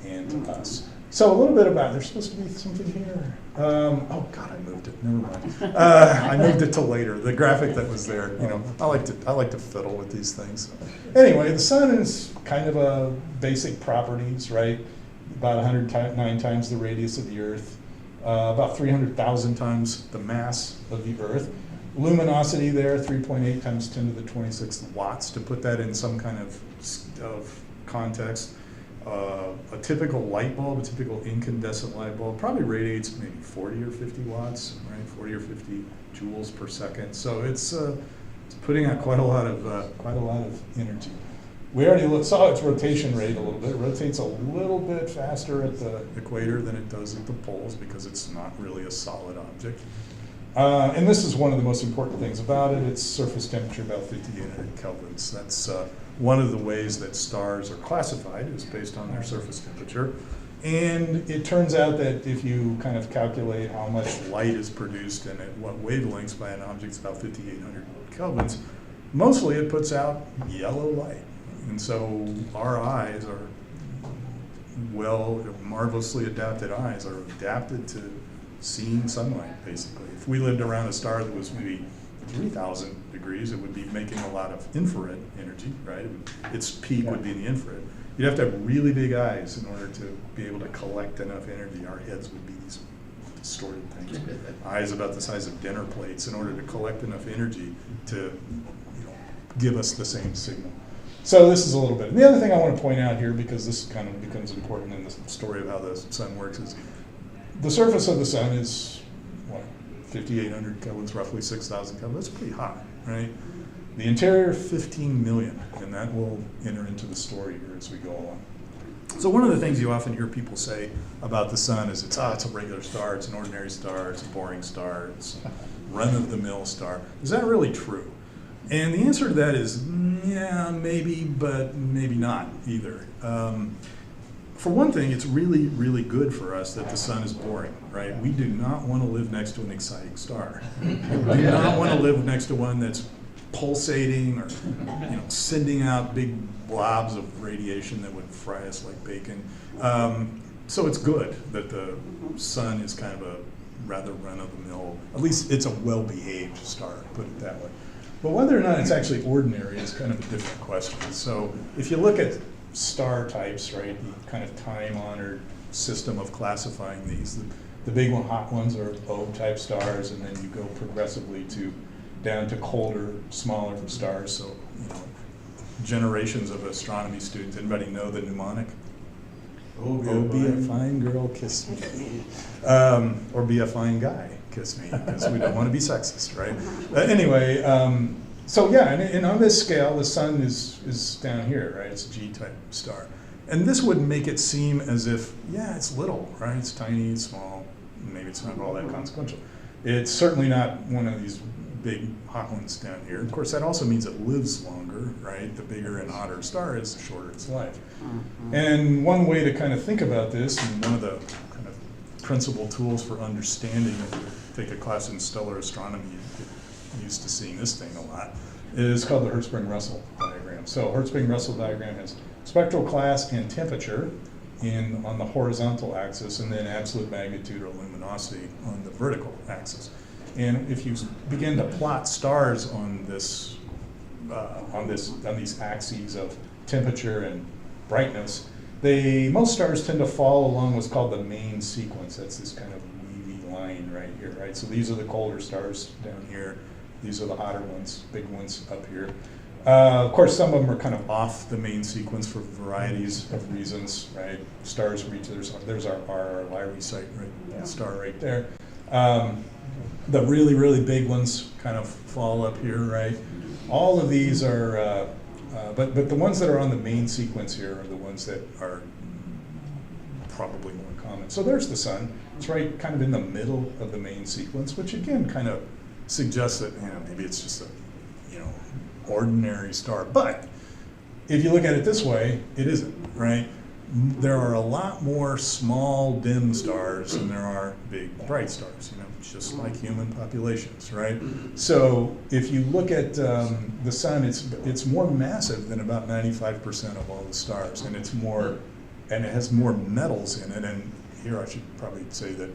and to us. So a little bit about, there's supposed to be something here. Oh God, I moved it, never mind. I moved it to later, the graphic that was there, you know, I like to fiddle with these things. Anyway, the sun is kind of a basic properties, right? About 109 times the radius of the Earth, about 300,000 times the mass of the Earth. Luminosity there, 3.8 times 10 to the 26th watts, to put that in some kind of context. A typical light bulb, a typical incandescent light bulb, probably radiates maybe 40 or 50 watts, right? 40 or 50 joules per second. So it's putting out quite a lot of energy. We already saw its rotation rate a little bit. It rotates a little bit faster at the equator than it does at the poles because it's not really a solid object. And this is one of the most important things about it. Its surface temperature, about 5,800 kelvins. That's one of the ways that stars are classified, is based on their surface temperature. And it turns out that if you kind of calculate how much light is produced and at what wavelengths by an object, it's about 5,800 kelvins. Mostly it puts out yellow light. And so our eyes are, marvelously adapted eyes are adapted to seeing sunlight, basically. If we lived around a star that was maybe 3,000 degrees, it would be making a lot of infrared energy, right? Its peak would be in the infrared. You'd have to have really big eyes in order to be able to collect enough energy. Our heads would be these distorted things. Eyes about the size of dinner plates in order to collect enough energy to give us the same signal. So this is a little bit. And the other thing I want to point out here, because this kind of becomes important in the story of how the sun works, is the surface of the sun is, 5,800 kelvins, roughly 6,000 kelvins. That's pretty hot, right? The interior, 15 million, and that will enter into the story here as we go along. So one of the things you often hear people say about the sun is it's a regular star, it's an ordinary star, it's a boring star, it's a run-of-the-mill star. Is that really true? And the answer to that is, yeah, maybe, but maybe not either. For one thing, it's really, really good for us that the sun is boring, right? We do not want to live next to an exciting star. We do not want to live next to one that's pulsating or sending out big blobs of radiation that would fry us like bacon. So it's good that the sun is kind of a rather run-of-the-mill, at least it's a well-behaved star, put it that way. But whether or not it's actually ordinary is kind of a different question. So if you look at star types, right, the kind of time-honored system of classifying these, the big hot ones are O-type stars, and then you go progressively down to colder, smaller stars. So, generations of astronomy students. Anybody know the mnemonic? Oh, be a fine girl, kiss me. Or be a fine guy, kiss me, because we don't want to be sexist, right? Anyway, so yeah, and on this scale, the sun is down here, right? It's a G-type star. And this would make it seem as if, yeah, it's little, right? It's tiny, it's small, maybe it's not all that consequential. It's certainly not one of these big hot ones down here. Of course, that also means it lives longer, right? The bigger and hotter a star is, the shorter its life. And one way to kind of think about this, and one of the kind of principal tools for understanding, if you take a class in stellar astronomy, you get used to seeing this thing a lot, is called the Hertzsprung-Russell diagram. So Hertzsprung-Russell diagram has spectral class and temperature on the horizontal axis, and then absolute magnitude or luminosity on the vertical axis. And if you begin to plot stars on these axes of temperature and brightness, most stars tend to fall along what's called the main sequence. That's this kind of wavy line right here, right? So these are the colder stars down here. These are the hotter ones, big ones up here. Of course, some of them are kind of off the main sequence for varieties of reasons, right? Stars reach, there's our Lyrae site, right? Star right there. The really, really big ones kind of fall up here, right? All of these are, but the ones that are on the main sequence here are the ones that are probably more common. So there's the sun. It's right kind of in the middle of the main sequence, which again kind of suggests that maybe it's just a ordinary star. But if you look at it this way, it isn't, right? There are a lot more small dim stars than there are big bright stars, just like human populations, right? So if you look at the sun, it's more massive than about 95% of all the stars, and it's more and it has more metals in it. And here I should probably say that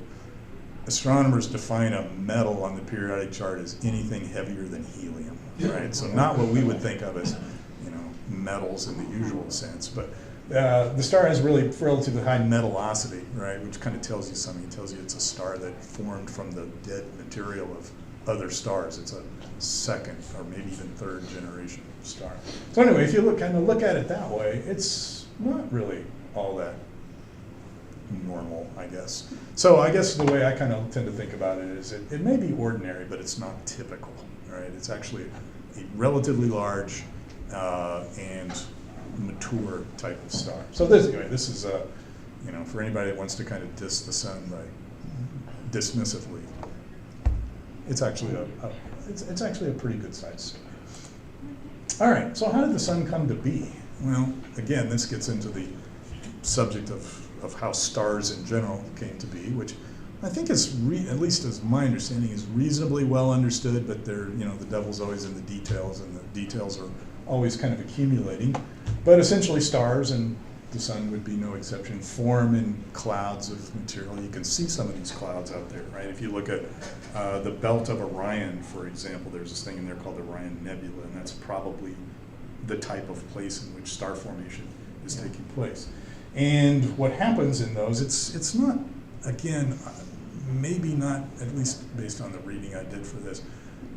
astronomers define a metal on the periodic chart as anything heavier than helium, right? So not what we would think of as, metals in the usual sense, but the star has really relatively high metallosity, right, which kind of tells you something. It tells you it's a star that formed from the dead material of other stars. It's a second or maybe even third generation star. So anyway, if you look at it that way, it's not really all that normal, I guess. So I guess the way I kind of tend to think about it is it may be ordinary, but it's not typical, right? It's actually a relatively large and mature type of star. So this is for anybody that wants to kind of diss the sun by dismissively, it's actually a pretty good sized star. All right, so how did the sun come to be? Well, again, this gets into the subject of how stars in general came to be, which I think is, at least as my understanding, is reasonably well understood, but the devil's always in the details, and the details are always kind of accumulating. But essentially stars, and the sun would be no exception, form in clouds of material. You can see some of these clouds out there, right? If you look at the belt of Orion, for example, there's this thing in there called the Orion Nebula, and that's probably the type of place in which star formation is taking place. And what happens in those, it's not, again, maybe not, at least based on the reading I did for this,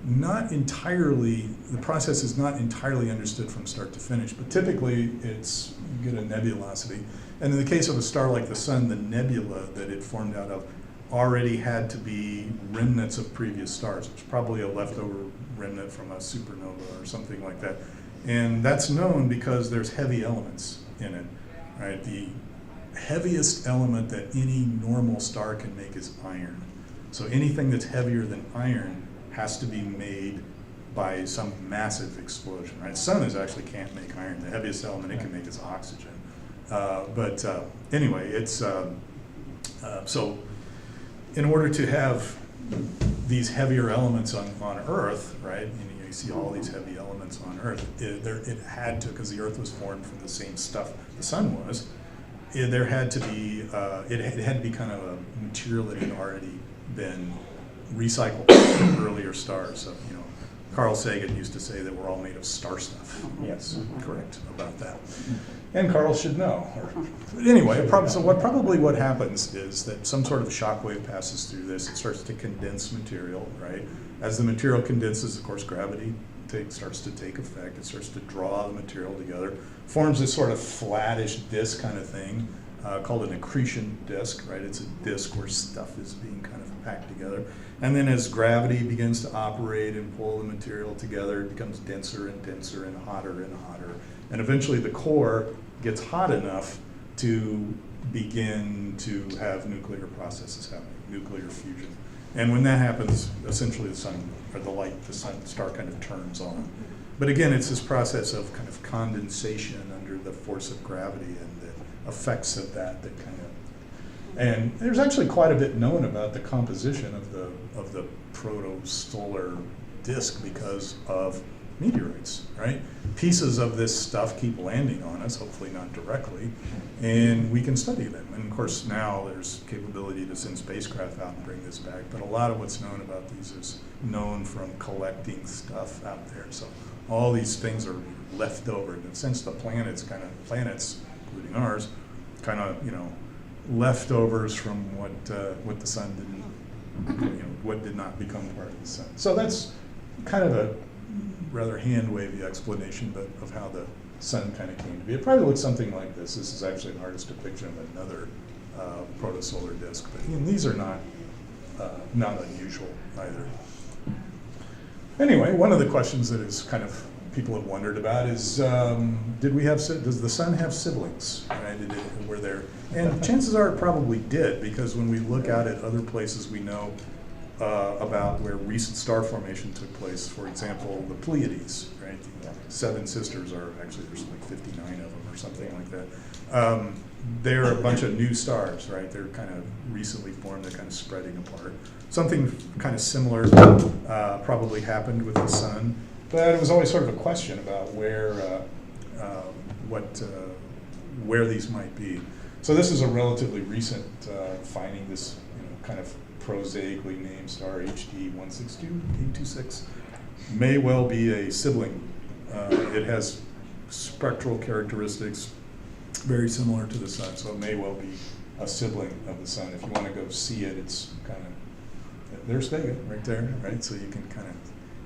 not entirely, the process is not entirely understood from start to finish, but typically it's, you get a nebulosity. And in the case of a star like the sun, the nebula that it formed out of already had to be remnants of previous stars. It's probably a leftover remnant from a supernova or something like that. And that's known because there's heavy elements in it, right? The heaviest element that any normal star can make is iron. So anything that's heavier than iron has to be made by some massive explosion, right? Sun actually can't make iron. The heaviest element it can make is oxygen. Anyway, it's so in order to have these heavier elements on Earth, right? You see all these heavy elements on Earth. It had to, because the Earth was formed from the same stuff the sun was. There had to be it had to be kind of a material that had already been recycled from earlier stars. So, Carl Sagan used to say that we're all made of star stuff. Yes, correct about that. And Carl should know. But anyway, what happens is that some sort of shock wave passes through this. It starts to condense material, right? As the material condenses, of course, gravity starts to take effect. It starts to draw the material together, forms this sort of flattish disk kind of thing called an accretion disk, right? It's a disk where stuff is being kind of packed together. And then as gravity begins to operate and pull the material together, it becomes denser and denser and hotter and hotter. And eventually the core gets hot enough to begin to have nuclear processes happening, nuclear fusion. And when that happens, essentially the sun, or the star kind of turns on. But again, it's this process of kind of condensation under the force of gravity and the effects of that kind of. And there's actually quite a bit known about the composition of the protosolar disk because of meteorites, right? Pieces of this stuff keep landing on us, hopefully not directly, and we can study them. And of course now there's capability to send spacecraft out and bring this back, but a lot of what's known about these is known from collecting stuff out there. So all these things are left over. In a sense, the planets, including ours, kind of, leftovers from what the sun didn't, what did not become part of the sun. So that's kind of a rather hand-wavy explanation, but of how the sun kind of came to be. It probably looks something like this. This is actually an artist's depiction of another protosolar disk, but these are not unusual either. Anyway, one of the questions that is kind of people have wondered about is, does the sun have siblings? Right? Were there? And chances are it probably did, because when we look out at other places we know about where recent star formation took place, for example, the Pleiades, right? The seven sisters are actually, there's like 59 of them or something like that. They're a bunch of new stars, right? They're kind of recently formed, they're kind of spreading apart. Something kind of similar probably happened with the sun, but it was always sort of a question about where these might be. So this is a relatively recent finding. This kind of prosaically named star HD 162826 may well be a sibling. It has spectral characteristics very similar to the sun, so it may well be a sibling of the sun. If you want to go see it, it's kind of, there's Vega right there, right? So you can kind of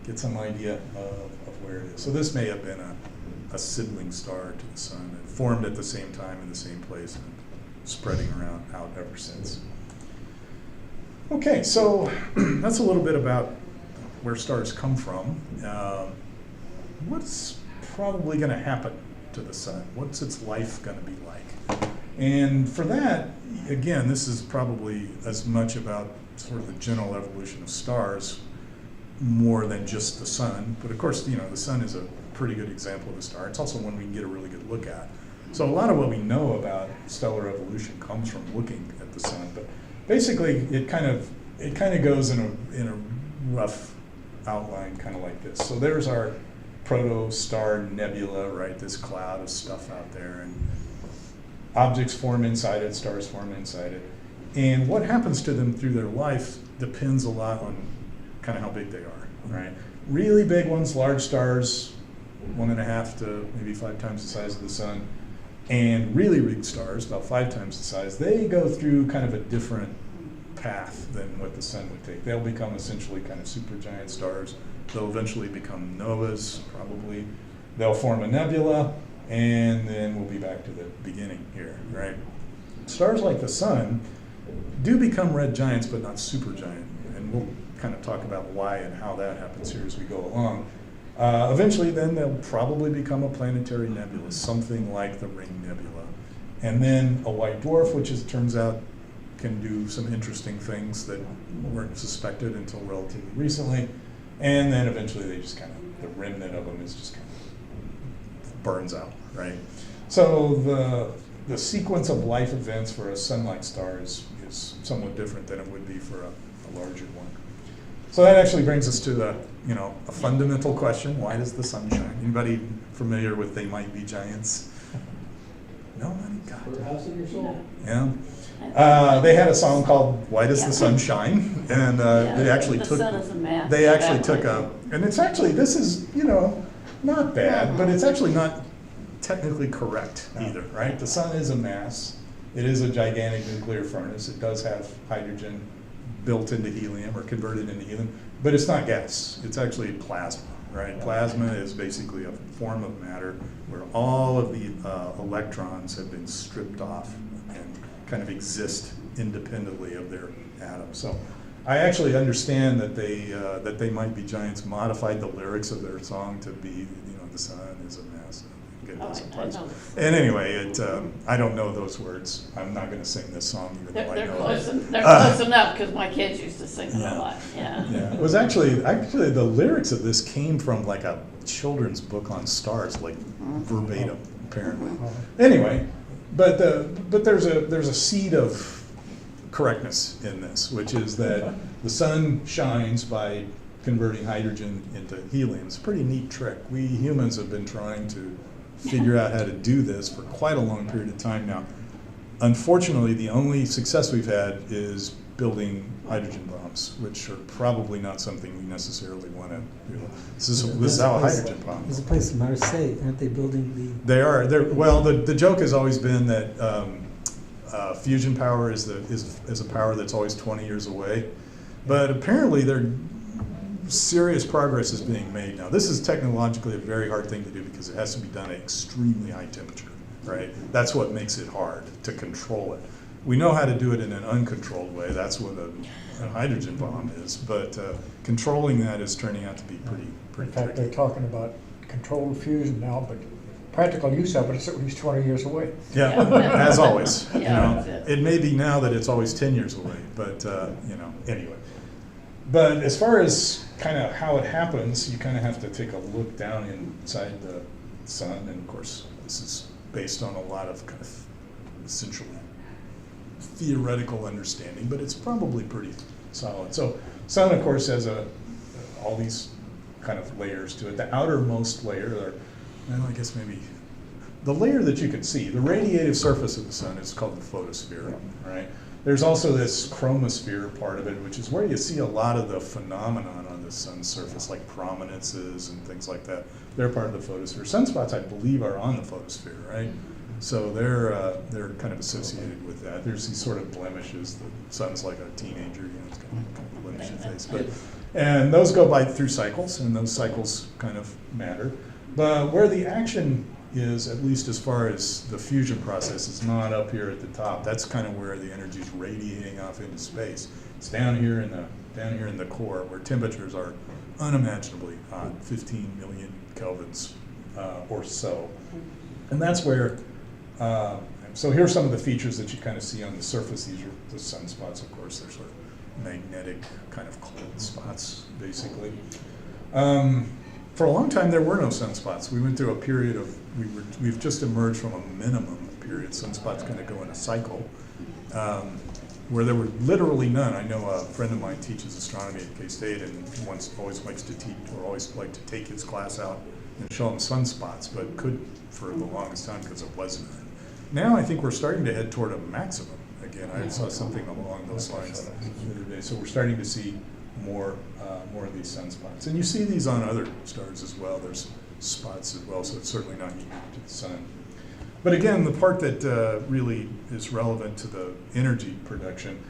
get some idea of where it is. So this may have been a sibling star to the sun. It formed at the same time in the same place and spreading around out ever since. Okay, so that's a little bit about where stars come from. What's probably going to happen to the sun? What's its life going to be like? And for that, again, this is probably as much about sort of the general evolution of stars more than just the sun. But of course, the sun is a pretty good example of a star. It's also one we can get a really good look at. So a lot of what we know about stellar evolution comes from looking at the sun. But basically, it kind of goes in a rough outline, kind of like this. So there's our proto-star nebula, right? This cloud of stuff out there, and objects form inside it, stars form inside it. And what happens to them through their life depends a lot on kind of how big they are, right? Really big ones, large stars, 1.5 to maybe 5 times the size of the sun, and really big stars, about 5 times the size, they go through kind of a different path than what the sun would take. They'll become essentially kind of supergiant stars. They'll eventually become novas, probably. They'll form a nebula, and then we'll be back to the beginning here, right? Stars like the sun do become red giants, but not supergiant, and we'll kind of talk about why and how that happens here as we go along. Eventually, then, they'll probably become a planetary nebula, something like the Ring Nebula. And then a white dwarf, which, as it turns out, can do some interesting things that weren't suspected until relatively recently. And then eventually they just kind of, the remnant of them is just kind of burns out, right? So the sequence of life events for a sun-like star is somewhat different than it would be for a larger one. So that actually brings us to the, a fundamental question: why does the sun shine? Anybody familiar with They Might Be Giants? Nobody? God. For House of Your Soul. Yeah. They had a song called "Why Does the Sun Shine?" and they actually the took. sun is a math. They actually took and it's actually, this is not bad, but it's actually not technically correct either, right? The sun is a mass. It is a gigantic nuclear furnace. It does have hydrogen built into helium or converted into helium, but it's not gas. It's actually plasma, right? Plasma is basically a form of matter where all of the electrons have been stripped off and kind of exist independently of their atoms. So I actually understand that They Might Be Giants modified the lyrics of their song to be, the sun is a mass. And anyway, I don't know those words. I'm not going to sing this song, even though I know it. They're close enough, because my kids used to sing it a lot. Yeah. It was actually the lyrics of this came from like a children's book on stars, like verbatim, apparently. Anyway, but there's a seed of correctness in this, which is that the sun shines by converting hydrogen into helium. It's a pretty neat trick. We humans have been trying to figure out how to do this for quite a long period of time now. Unfortunately, the only success we've had is building hydrogen bombs, which are probably not something we necessarily want to do. This is how a hydrogen bomb. There's a place in Marseille, aren't they building the? They are. Well, the joke has always been that fusion power is a power that's always 20 years away, but apparently serious progress is being made now. This is technologically a very hard thing to do because it has to be done at extremely high temperature, right? That's what makes it hard to control it. We know how to do it in an uncontrolled way. That's what a hydrogen bomb is. But controlling that is turning out to be pretty In fact, tricky. they're talking about controlled fusion now, but practical use of it is at least 20 years away. Yeah, as always. Yeah, it may be now that it's always 10 years away, but anyway. But as far as kind of how it happens, you kind of have to take a look down inside the sun, and of course, this is based on a lot of kind of essentially theoretical understanding, but it's probably pretty solid. So, sun, of course, has all these kind of layers to it. The outermost layer, I guess maybe the layer that you can see, the radiative surface of the sun is called the photosphere, right? There's also this chromosphere part of it, which is where you see a lot of the phenomenon on the sun's surface, like prominences and things like that. They're part of the photosphere. Sunspots, I believe, are on the photosphere, right? So they're kind of associated with that. There's these sort of blemishes. The sun's like a teenager, it's kind of blemish face. And those go by through cycles, and those cycles kind of matter. But where the action is, at least as far as the fusion process, is not up here at the top. That's kind of where the energy is radiating off into space. It's down here in the core, where temperatures are unimaginably hot, 15 million kelvins or so. And that's where, so here are some of the features that you kind of see on the surface. These are the sunspots, of course. They're sort of magnetic, kind of cold spots, basically. For a long time, there were no sunspots. We went through a period of, we've just emerged from a minimum period. Sunspots kind of go in a cycle, where there were literally none. I know a friend of mine teaches astronomy at K-State, and always likes to teach, or always liked to take his class out and show them sunspots, but couldn't for the longest time because it wasn't. Now I think we're starting to head toward a maximum again. I saw something along those lines the other day. So we're starting to see more of these sunspots. And you see these on other stars as well. There's spots as well, so it's certainly not unique to the sun. But again, the part that really is relevant to the energy production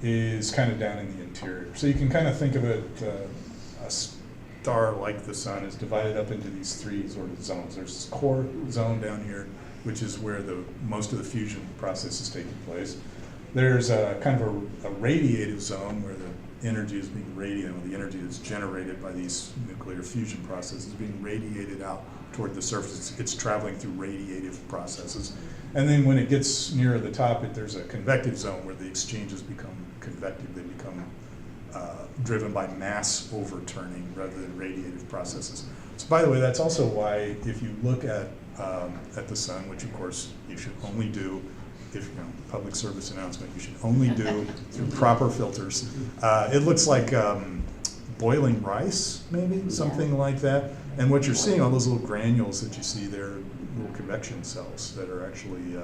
is kind of down in the interior. So you can kind of think of it, a star like the sun is divided up into these three sort of zones. There's this core zone down here, which is where most of the fusion process is taking place. There's a kind of a radiative zone where the energy is being radiated, the energy that's generated by these nuclear fusion processes is being radiated out toward the surface. It's traveling through radiative processes. And then when it gets nearer the top, there's a convective zone where the exchanges become convective. They become driven by mass overturning rather than radiative processes. So by the way, that's also why if you look at the sun, which of course you should only do, if public service announcement, you should only do through proper filters. It looks like boiling rice, maybe, something like that. And what you're seeing, all those little granules that you see there, little convection cells that are actually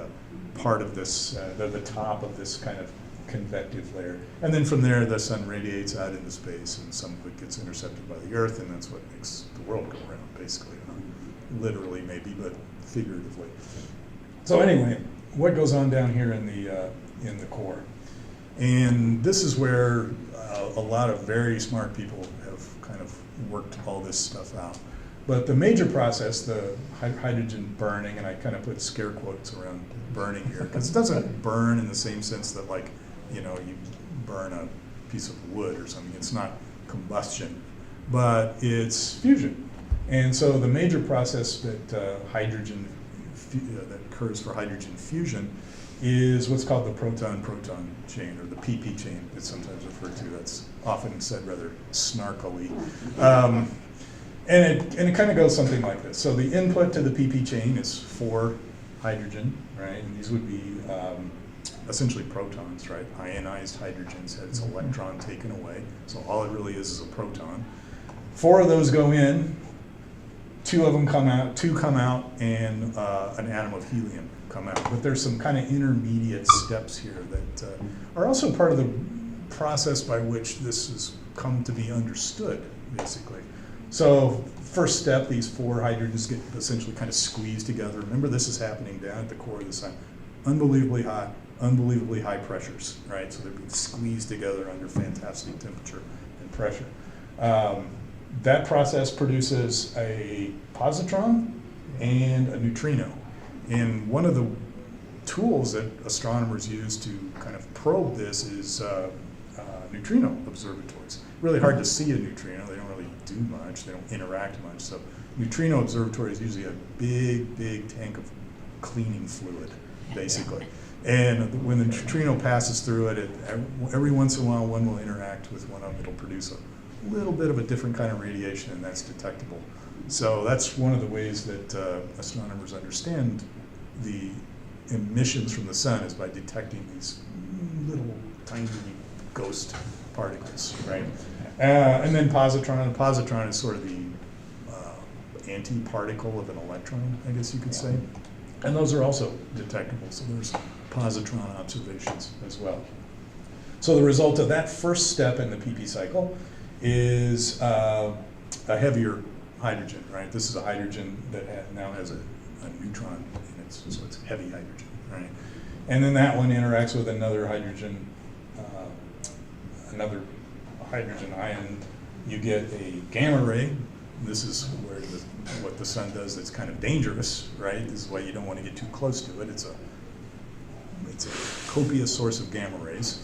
part of this, they're the top of this kind of convective layer. And then from there, the sun radiates out into space, and some of it gets intercepted by the Earth, and that's what makes the world go around, basically. Not literally, maybe, but figuratively. So anyway, what goes on down here in the core? And this is where a lot of very smart people have kind of worked all this stuff out. But the major process, the hydrogen burning, and I kind of put scare quotes around burning here, because it doesn't burn in the same sense that, like, you burn a piece of wood or something. It's not combustion, but it's fusion. And so the major process that that occurs for hydrogen fusion is what's called the proton-proton chain, or the PP chain, it's sometimes referred to. That's often said rather snarkily. And it kind of goes something like this. So the input to the PP chain is 4 hydrogen, right? And these would be essentially protons, right? Ionized hydrogens had its electron taken away. So all it really is a proton. 4 of those go in, 2 of them come out, 2 come out, and an atom of helium come out. But there's some kind of intermediate steps here that are also part of the process by which this has come to be understood, basically. So first step, these 4 hydrogens get essentially kind of squeezed together. Remember, this is happening down at the core of the sun. Unbelievably hot, unbelievably high pressures, right? So they're being squeezed together under fantastic temperature and pressure. That process produces a positron and a neutrino. And one of the tools that astronomers use to kind of probe this is neutrino observatories. Really hard to see a neutrino. They don't really do much. They don't interact much. So neutrino observatory is usually a big, big tank of cleaning fluid, basically. And when the neutrino passes through it, every once in a while one will interact with one of them. It'll produce a little bit of a different kind of radiation, and that's detectable. So that's one of the ways that astronomers understand the emissions from the sun, is by detecting these little tiny ghost particles, right? And then positron. A positron is sort of the anti-particle of an electron, I guess you could say. And those are also detectable, so there's positron observations as well. So the result of that first step in the PP cycle is a heavier hydrogen, right? This is a hydrogen that now has a neutron in it, so it's heavy hydrogen, right? And then that one interacts with another hydrogen ion. You get a gamma ray. This is where what the sun does that's kind of dangerous, right? This is why you don't want to get too close to it. It's a copious source of gamma rays.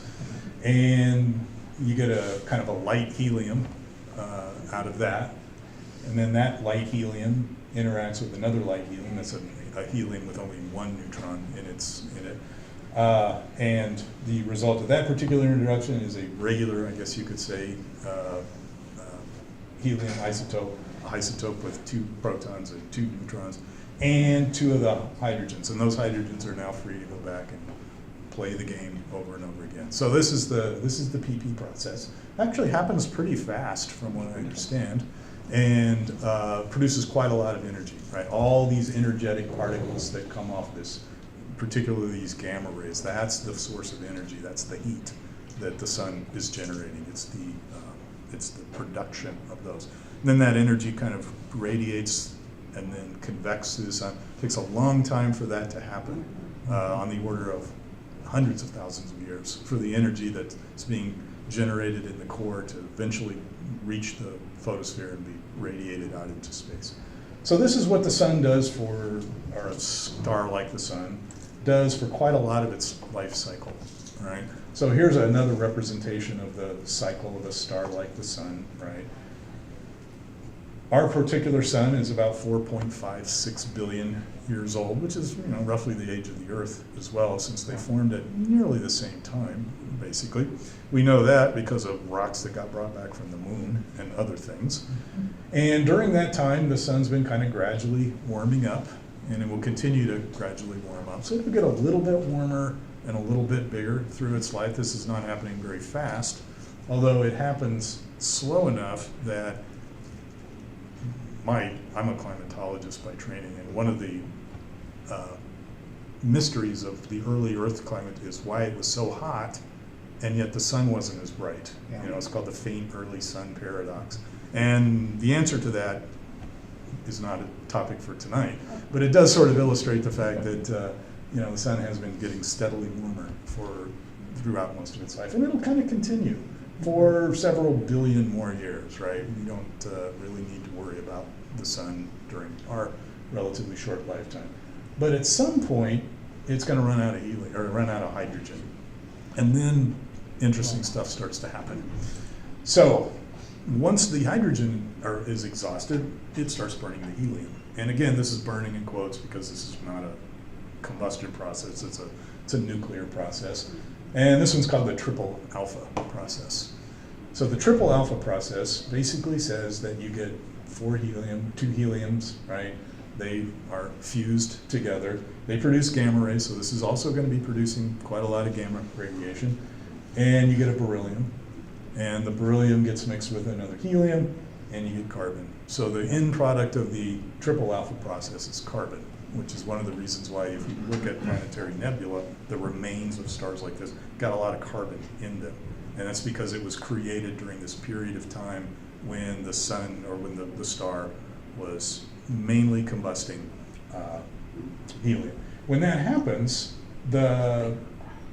And you get a kind of a light helium out of that. And then that light helium interacts with another light helium. That's a helium with only one neutron in it. And the result of that particular introduction is a regular, I guess you could say, helium isotope, a isotope with 2 protons and 2 neutrons, and 2 of the hydrogens. And those hydrogens are now free to go back and play the game over and over again. So this is the PP process. Actually happens pretty fast from what I understand, and produces quite a lot of energy, right? All these energetic particles that come off this, particularly these gamma rays, that's the source of energy. That's the heat that the sun is generating. It's the production of those. And then that energy kind of radiates and then convects through the sun. It takes a long time for that to happen, on the order of hundreds of thousands of years, for the energy that's being generated in the core to eventually reach the photosphere and be radiated out into space. So this is what the sun does for, or a star like the sun does for quite a lot of its life cycle, right? So here's another representation of the cycle of a star like the sun, right? Our particular sun is about 4.56 billion years old, which is, you know, roughly the age of the Earth as well, since they formed at nearly the same time, basically. We know that because of rocks that got brought back from the moon and other things. And during that time, the sun's been kind of gradually warming up, and it will continue to gradually warm up. So it'll get a little bit warmer and a little bit bigger through its life. This is not happening very fast, although it happens slow enough that I'm a climatologist by training, and one of the mysteries of the early Earth climate is why it was so hot, and yet the sun wasn't as bright. Yeah. You know, it's called the faint early sun paradox. And the answer to that is not a topic for tonight, but it does sort of illustrate the fact that you know, the sun has been getting steadily warmer throughout most of its life, and it'll kind of continue for several billion more years, right? We don't really need to worry about the sun during our relatively short lifetime. But at some point, it's going to run out of helium, or run out of hydrogen, and then interesting stuff starts to happen. So once the hydrogen is exhausted, it starts burning the helium. And again, this is burning in quotes because this is not a combustion process, it's a nuclear process. And this one's called the triple alpha process. So the triple alpha process basically says that you get 2 heliums, right? They are fused together. They produce gamma rays, so this is also going to be producing quite a lot of gamma radiation. And you get a beryllium. And the beryllium gets mixed with another helium, and you get carbon. So the end product of the triple alpha process is carbon, which is one of the reasons why if you look at planetary nebula, the remains of stars like this got a lot of carbon in them. And that's because it was created during this period of time when the sun, or when the star was mainly combusting helium. When that happens, the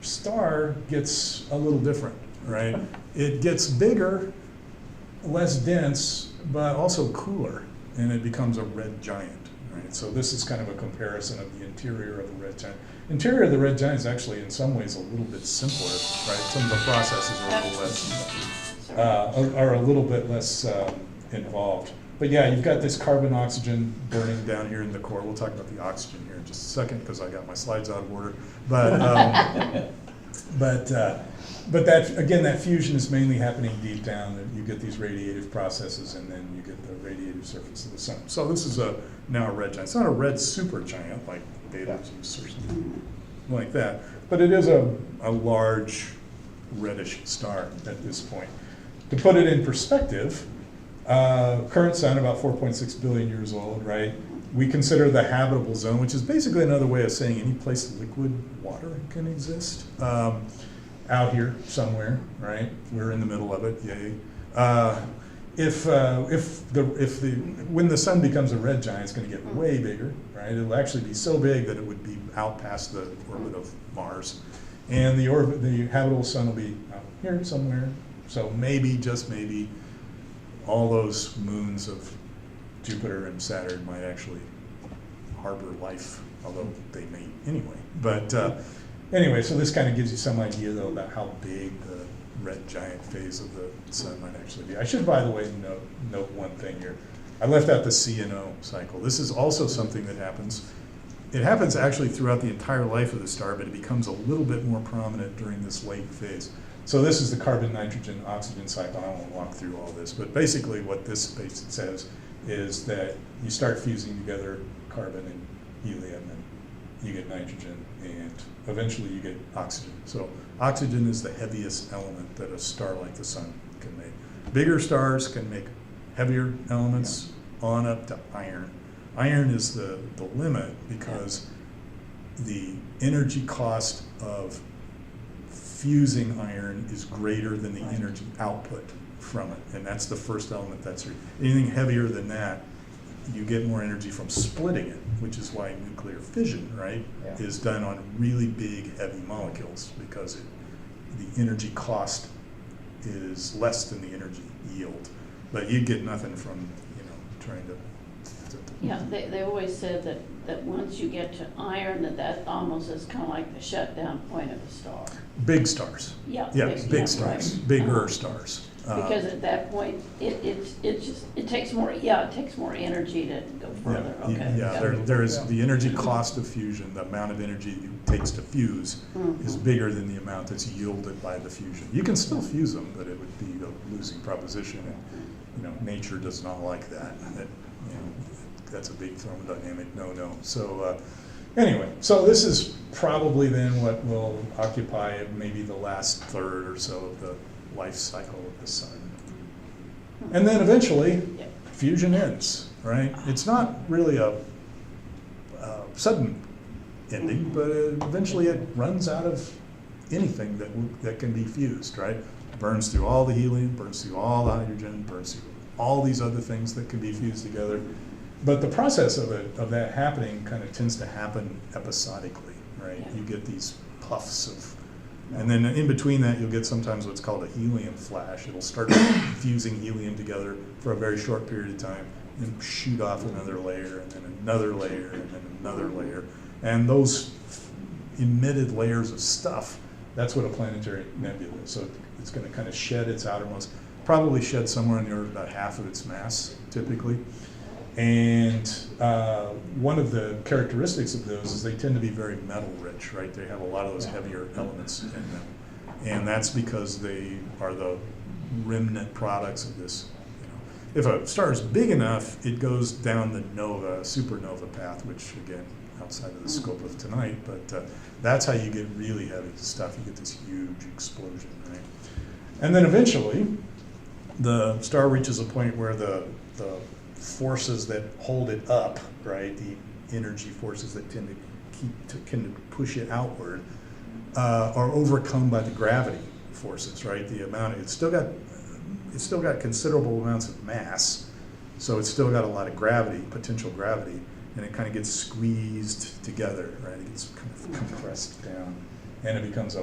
star gets a little different, right? It gets bigger, less dense, but also cooler, and it becomes a red giant. Right? So this is kind of a comparison of the interior of the red giant. Interior of the red giant is actually in some ways a little bit simpler, right? Some of the processes are a little bit less involved. But yeah, you've got this carbon oxygen burning down here in the core. We'll talk about the oxygen here in just a second because I got my slides out of order. But but that, again, that fusion is mainly happening deep down. That you get these radiative processes, and then you get the radiative surface of the sun. So this is now a red giant. It's not a red supergiant like Betelgeuse or something like that, but it is a large reddish star at this point. To put it in perspective, current sun about 4.6 billion years old, right? we consider the habitable zone, which is basically another way of saying any place liquid water can exist, out here somewhere, right? We're in the middle of it, yay. When the sun becomes a red giant, it's going to get way bigger, right? It'll actually be so big that it would be out past the orbit of Mars, and the habitable sun will be out here somewhere. So maybe, just maybe, all those moons of Jupiter and Saturn might actually harbor life, although they may anyway. But anyway, so this kind of gives you some idea, though, about how big the red giant phase of the sun might actually be. I should, by the way, note one thing here. I left out the C&O cycle. This is also something that happens. It happens actually throughout the entire life of the star, but it becomes a little bit more prominent during this late phase. So this is the carbon, nitrogen, oxygen cycle. I won't walk through all this, but basically what this space says is that you start fusing together carbon and helium, and you get nitrogen, and eventually you get oxygen. So oxygen is the heaviest element that a star like the sun can make. Bigger stars can make heavier elements on up to iron. Iron is the limit because the energy cost of fusing iron is greater than the energy output from it, and that's the first element. Anything heavier than that, you get more energy from splitting it, which is why nuclear fission, right, is done on really big, heavy molecules, because the energy cost is less than the energy yield. But you get nothing from, trying to. Yeah, they always said that once you get to iron, that almost is kind of like the shutdown point of a star. Big stars. Yeah. Big stars, right. bigger stars. Because at that point, it takes more energy to go further. There's the energy cost of fusion, the amount of energy it takes to fuse is bigger than the amount that's yielded by the fusion. You can still fuse them, but it would be a losing proposition, and nature does not like that. That's a big thermodynamic no-no. So anyway, so this is probably then what will occupy maybe the last third or so of the life cycle of the sun. And then eventually, fusion ends, right? It's not really a sudden ending, but eventually it runs out of anything that can be fused, right? Burns through all the helium, burns through all the hydrogen, burns through all these other things that can be fused together. But the process of that happening kind of tends to happen episodically, right? You get these puffs of, and then in between that you'll get sometimes what's called a helium flash. It'll start fusing helium together for a very short period of time and shoot off another layer, and then another layer, and then another layer. And those emitted layers of stuff, that's what a planetary nebula is. So it's going to kind of shed its outermost, probably shed somewhere in the order of about half of its mass, typically. And one of the characteristics of those is they tend to be very metal rich, right? They have a lot of those heavier elements in them. And that's because they are the remnant products of this. If a star is big enough, it goes down the supernova path, which again, outside of the scope of tonight, but that's how you get really heavy stuff. You get this huge explosion, right? And then eventually, the star reaches a point where the forces that hold it up, right, the energy forces that tend to push it outward, are overcome by the gravity forces, right? It's still got considerable amounts of mass, so it's still got a lot of gravity, potential gravity, and it kind of gets squeezed together, right? It gets kind of compressed down, and it becomes a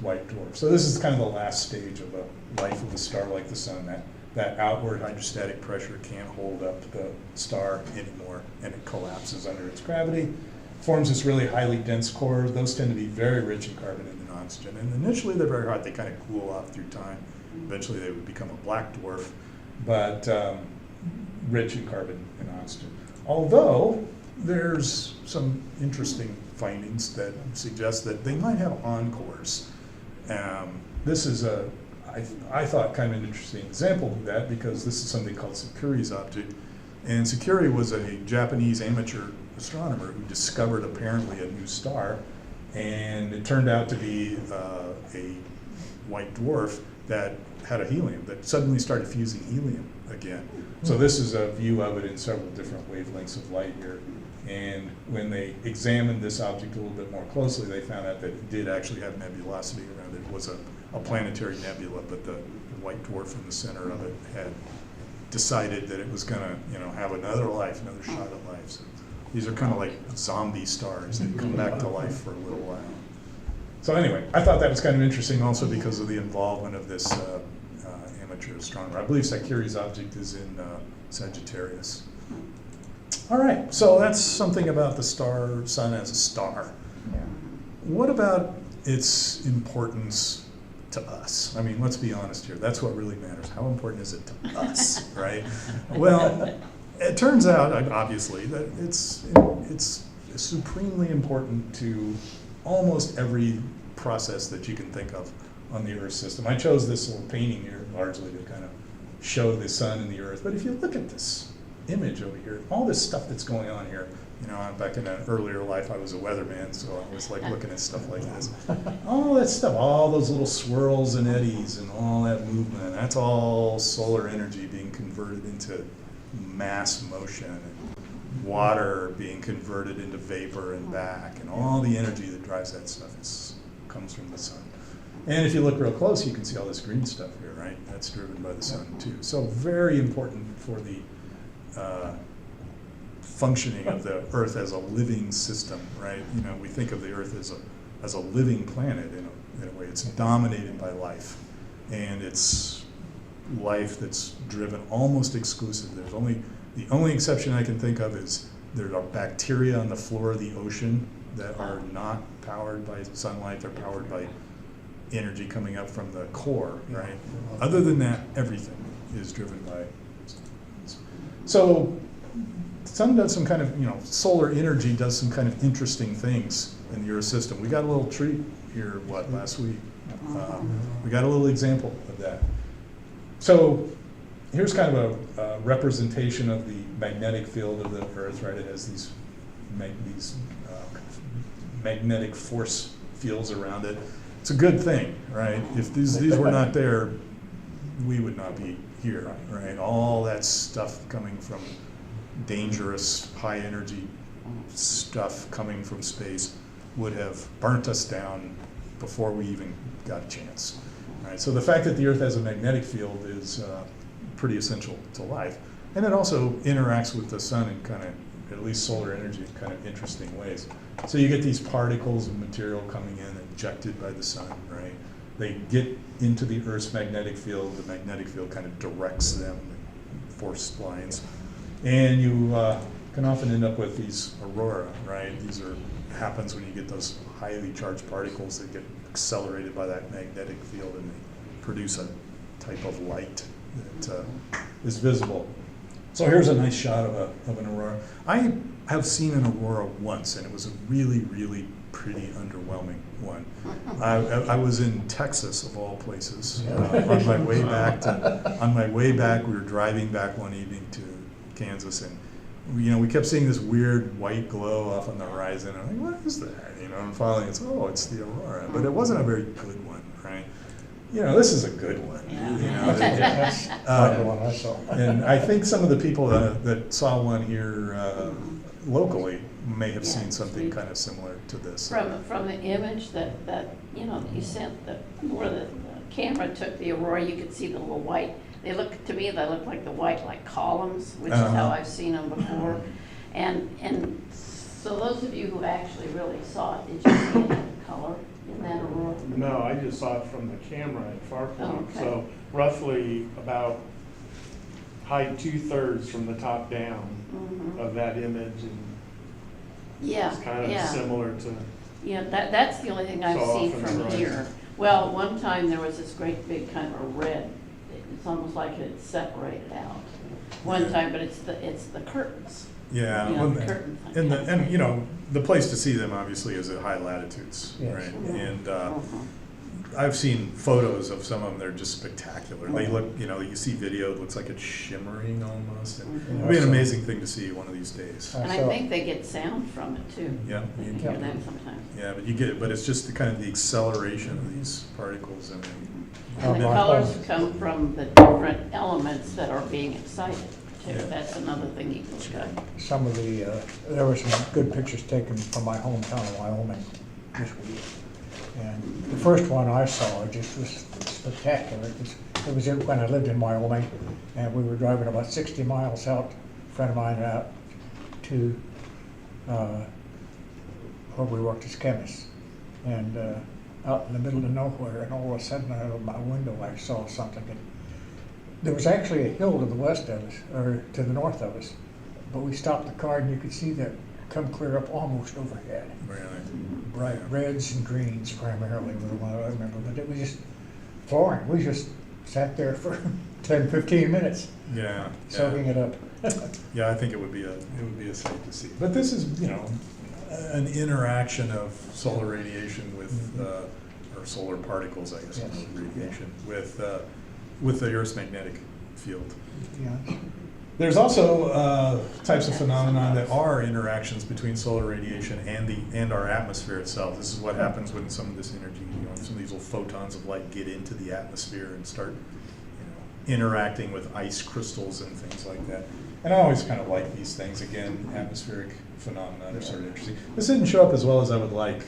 white dwarf. So this is kind of the last stage of the life of a star like the sun. That outward hydrostatic pressure can't hold up the star anymore, and it collapses under its gravity, forms this really highly dense core. Those tend to be very rich in carbon and oxygen, and initially they're very hot. They kind of cool off through time. Eventually they would become a black dwarf, but rich in carbon and oxygen. Although there's some interesting findings that suggest that they might have encores. This is I thought kind of an interesting example of that, because this is something called Sakuri's object. And Sakuri was a Japanese amateur astronomer who discovered apparently a new star, and it turned out to be a white dwarf that had a helium, that suddenly started fusing helium again. So this is a view of it in several different wavelengths of light here. And when they examined this object a little bit more closely, they found out that it did actually have nebulosity around it. It was a planetary nebula, but the white dwarf in the center of it had decided that it was gonna, have another life, another shot at life. So these are kind of like zombie stars that come back to life for a little while. So anyway, I thought that was kind of interesting also because of the involvement of this amateur astronomer. I believe Sagittarius object is in Sagittarius. All right, so that's something about the sun as a star. What about its importance to us? I mean, let's be honest here. That's what really matters. How important is it to us, right? Well, it turns out, obviously, that it's supremely important to almost every process that you can think of on the Earth system. I chose this little painting here largely to kind of show the sun and the Earth. But if you look at this image over here, all this stuff that's going on here, back in an earlier life I was a weatherman, so I was like looking at stuff like this. All that stuff, all those little swirls and eddies and all that movement, that's all solar energy being converted into mass motion, and water being converted into vapor and back, and all the energy that drives that stuff comes from the sun. And if you look real close, you can see all this green stuff here, right? That's driven by the sun too. So very important for the functioning of the Earth as a living system, right? We think of the Earth as a living planet in a way. It's dominated by life, and it's life that's driven almost exclusive. The only exception I can think of is there are bacteria on the floor of the ocean that are not powered by sunlight. They're powered by energy coming up from the core, right? Other than that, everything is driven by. So sun does some kind of, solar energy does some kind of interesting things in the Earth system. We got a little treat here, last week? We got a little example of that. So here's kind of a representation of the magnetic field of the Earth, right? It has these magnetic force fields around it. It's a good thing, right? If these were not there, we would not be here, right? All that stuff coming from dangerous, high energy stuff coming from space would have burnt us down before we even got a chance. Right? So the fact that the Earth has a magnetic field is pretty essential to life. And it also interacts with the sun in kind of, at least solar energy, in kind of interesting ways. So you get these particles of material coming in, ejected by the sun, right? They get into the Earth's magnetic field. The magnetic field kind of directs them, force lines. And you can often end up with these aurora, right? Happens when you get those highly charged particles that get accelerated by that magnetic field, and they produce a type of light that is visible. So here's a nice shot of an aurora. I have seen an aurora once, and it was a really, really pretty underwhelming one. I was in Texas, of all places, on my way back. We were driving back one evening to Kansas, and we kept seeing this weird white glow off on the horizon. I'm like, what is that? And finally it's the aurora. But it wasn't a very good one, right? This is a good one. That's like the one I saw. And I think some of the people that saw one here locally may have seen something kind of similar to this. From the image that you sent, where the camera took the aurora, you could see the little white. They look like the white like columns, which is how I've seen them before. And so those of you who actually really saw it, did you see any color in that aurora? No, I just saw it from the camera at Farpoint. Okay. So roughly about height 2/3 from the top down of that image, and Yeah, it's kind of similar to. Yeah, that's the only thing I've So seen often from right. here. Well, one time there was this great big kind of a red. It's almost like it's separated out. One time, but it's the curtains. Yeah, The curtain and thing. the place to see them obviously is at high latitudes, Yes. right? And I've seen photos of some of them, they're just spectacular. They look, you know, you see video, it looks like it's shimmering almost. And it'll be an amazing thing to see one of these days. And I think they get sound from it too. Yeah. You can hear that sometimes. Yeah, but it's just the kind of the acceleration of these particles and And the colors come from the different elements that are being excited too. Yeah. That's another thing you can look at. Some of the, there were some good pictures taken from my hometown of Wyoming this week. And the first one I saw just was spectacular. It was when I lived in Wyoming, and we were driving about 60 miles out, a friend of mine out to where we worked as chemists. And out in the middle of nowhere, and all of a sudden out of my window I saw something. And there was actually a hill to the west of us, or to the north of us, but we stopped the car and you could see that come clear up almost overhead. really. Bright reds and greens primarily were the one I remember, but it was just flooring. We just sat there for 10, 15 minutes Yeah. soaking it up. Yeah, I think it would be a sight to see. But this is, you know, an interaction of solar radiation with, or solar particles, I guess, Yes. radiation, with the Earth's magnetic field. Yeah. There's also types of phenomena that are interactions between solar radiation and our atmosphere itself. This is what happens when some of this energy, you know, some of these little photons of light get into the atmosphere and start, you know, interacting with ice crystals and things like that. And I always kind of like these things. Again, atmospheric phenomena are sort of interesting. This didn't show up as well as I would like.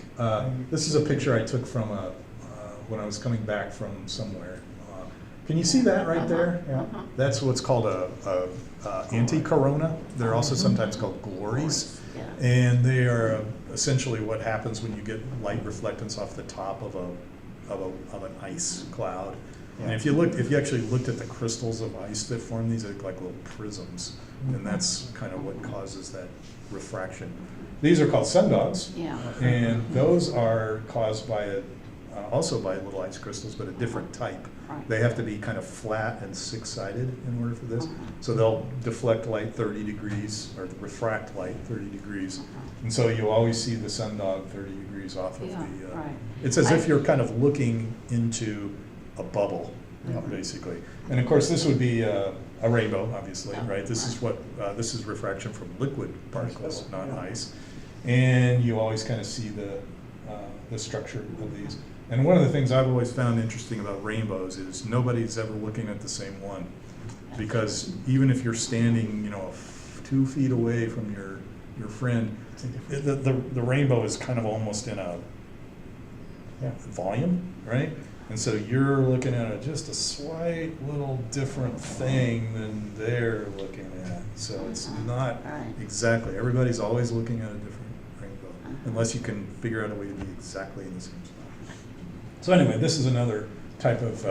This is a picture I took from when I was coming back from somewhere. Can you see that right there? Yeah. That's what's called a anti-corona. They're also sometimes called glories. Yeah. And they are essentially what happens when you get light reflectance off the top of an ice cloud. And if you actually looked at the crystals of ice that form these, they look like little prisms, and that's kind of what causes that refraction. These are called sundogs, Yeah. and those are caused by also by little ice crystals, but a different type. Right. They have to be kind of flat and six-sided in order for this. So they'll deflect light 30 degrees, or refract light 30 degrees. And so you always see the sundog 30 degrees off of Yeah, the, right. it's as if you're kind of looking into a bubble, basically. And of course, this would be a rainbow, obviously, right? This is what, this is refraction from liquid particles, not ice. And you always kind of see the structure of these. And one of the things I've always found interesting about rainbows is nobody's ever looking at the same one. Because even if you're standing, you know, 2 feet away from your friend, the rainbow is kind of almost in a volume, right? And so you're looking at just a slight little different thing than they're looking at. So it's not exactly, everybody's always looking at a different rainbow, unless you can figure out a way to be exactly in the same spot. So anyway, this is another type of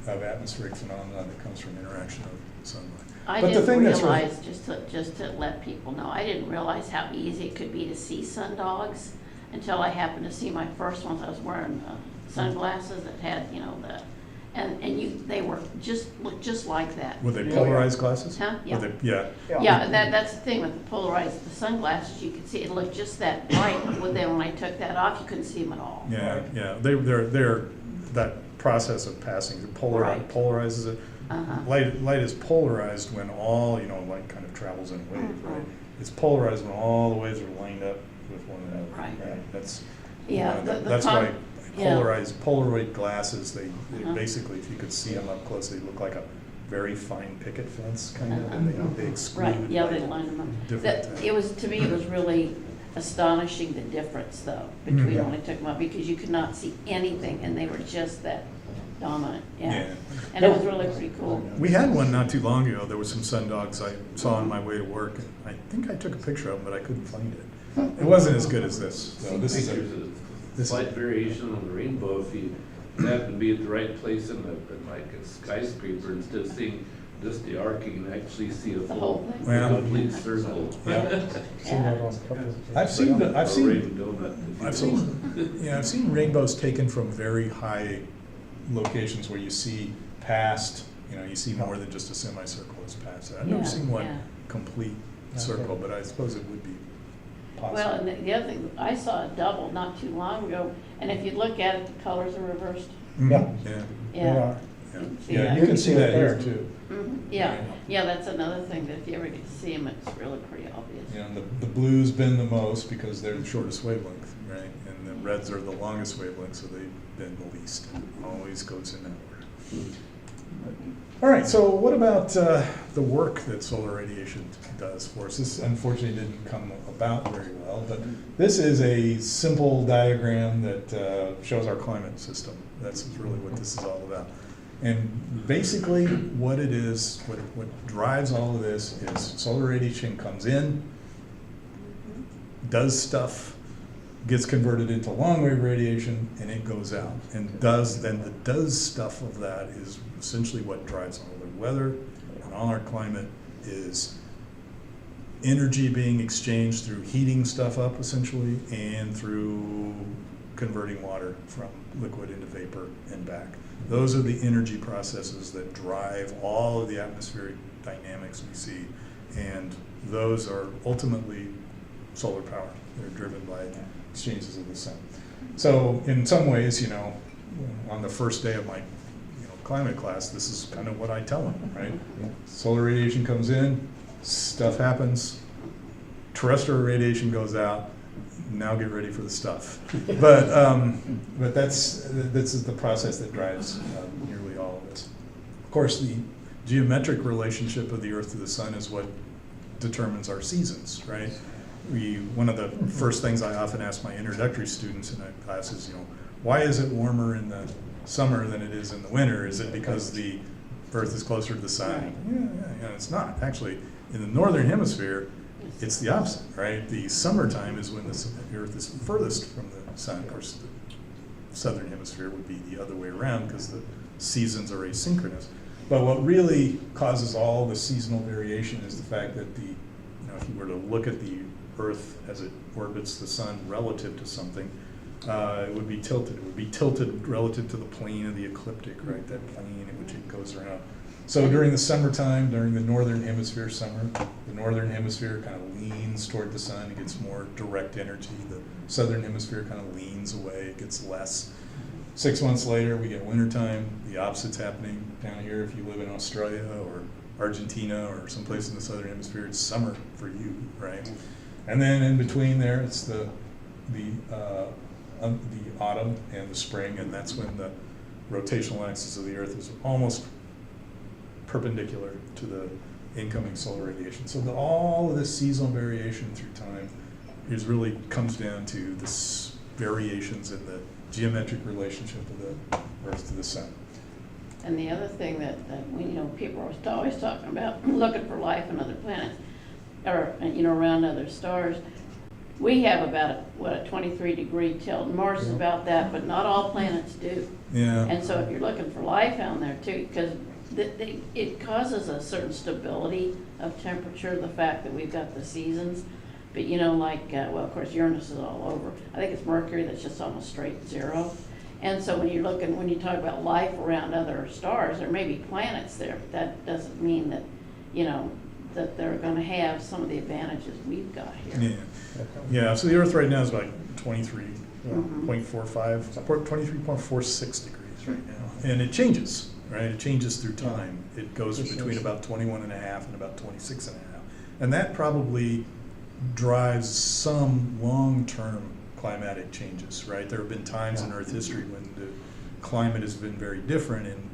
atmospheric phenomenon that comes from interaction of sunlight. I didn't realize, just to let people know, I didn't realize how easy it could be to see sundogs until I happened to see my first ones. I was wearing sunglasses that had, you know, they were looked just like that. Were they polarized glasses? Huh? Yeah. Were they, Yeah, that's the thing with the polarized, the sunglasses, you could see it looked just that bright, but then when I took that off, you couldn't see them at all. Yeah, yeah, they're that process of passing, polarizes it. Light is polarized when all, you know, light kind of travels in a wave, right? It's polarized when all the waves are lined up with one another. Right. That's that's why Polaroid glasses, they basically, if you could see them up close, they look like a very fine picket fence kind of, and they exclude. Right, yeah, they line them up. It was, to me, it was really astonishing the difference though, between when I took them up, because you could not see anything and they were just that dominant, And it was really pretty cool. We had one not too long ago. There was some sundogs I saw on my way to work, and I think I took a picture of them, but I couldn't find it. It wasn't as good as this. So this is a slight variation on the rainbow. If you happen to be at the right place in like a skyscraper, instead of seeing just the arc, you can actually see a full, complete circle. I've seen rainbows taken from very high locations where you see past, you know, you see more than just a semicircle is past it. I've never seen one complete circle, but I suppose it would be possible. Well, and the other thing, I saw a double not too long ago, and if you look at it, the colors are reversed. Mhm. Yeah. Yeah, They Yeah. are. yeah, you can see that here too. Yeah, yeah, that's another thing, that if you ever get to see them, it's really pretty obvious. You know, the blues bend the most because they're the shortest wavelength, right? And the reds are the longest wavelength, so they bend the least. Always goes in that order. All right, so what about the work that solar radiation does for us? This unfortunately didn't come about very well, but this is a simple diagram that shows our climate system. That's really what this is all about. And basically what it is, what drives all of this is solar radiation comes in, does stuff, gets converted into long-wave radiation, and it goes out. And then the does stuff of that is essentially what drives all the weather and all our climate is energy being exchanged through heating stuff up essentially and through converting water from liquid into vapor and back. Those are the energy processes that drive all of the atmospheric dynamics we see, and those are ultimately solar power. They're driven by exchanges of the sun. So in some ways, you know, on the first day of my climate class, this is kind of what I tell them, right? Solar radiation comes in, stuff happens, terrestrial radiation goes out, now get ready for the stuff. But this is the process that drives nearly all of this. Of course, the geometric relationship of the Earth to the sun is what determines our seasons, right? One of the first things I often ask my introductory students in a class is, you know, why is it warmer in the summer than it is in the winter? Is it because the Earth is closer to the sun? Yeah, it's not. Actually, in the northern hemisphere, it's the opposite, right? The summertime is when the Earth is furthest from the sun. Of course, the southern hemisphere would be the other way around because the seasons are asynchronous. But what really causes all the seasonal variation is the fact that if you were to look at the Earth as it orbits the sun relative to something, it would be tilted. It would be tilted relative to the plane of the ecliptic, right? That plane in which it goes around. So during the summertime, during the northern hemisphere summer, the northern hemisphere kind of leans toward the sun. It gets more direct energy. The southern hemisphere kind of leans away. It gets less. 6 months later, we get wintertime. The opposite's happening down here. If you live in Australia or Argentina or someplace in the southern hemisphere, it's summer for you, right? And then in between there, it's the autumn and the spring, and that's when the rotational axis of the Earth is almost perpendicular to the incoming solar radiation. So all of this seasonal variation through time really comes down to this variations in the geometric relationship of the Earth to the sun. And the other thing that people are always talking about, looking for life on other planets, or around other stars. We have about a 23-degree tilt. Mars is about that, but not all planets do. Yeah. And so if you're looking for life out there too, because it causes a certain stability of temperature, the fact that we've got the seasons. But of course Uranus is all over. I think it's Mercury that's just almost straight zero. And so when you talk about life around other stars, there may be planets there, but that doesn't mean that, that they're going to have some of the advantages we've got here. Yeah. So the Earth right now is about 23.45, 23.46 degrees right now. And it changes, right? It changes through time. It goes between about 21 and a half and about 26 and a half. And that probably drives some long-term climatic changes, right? There have been times in Earth history when the climate has been very different, and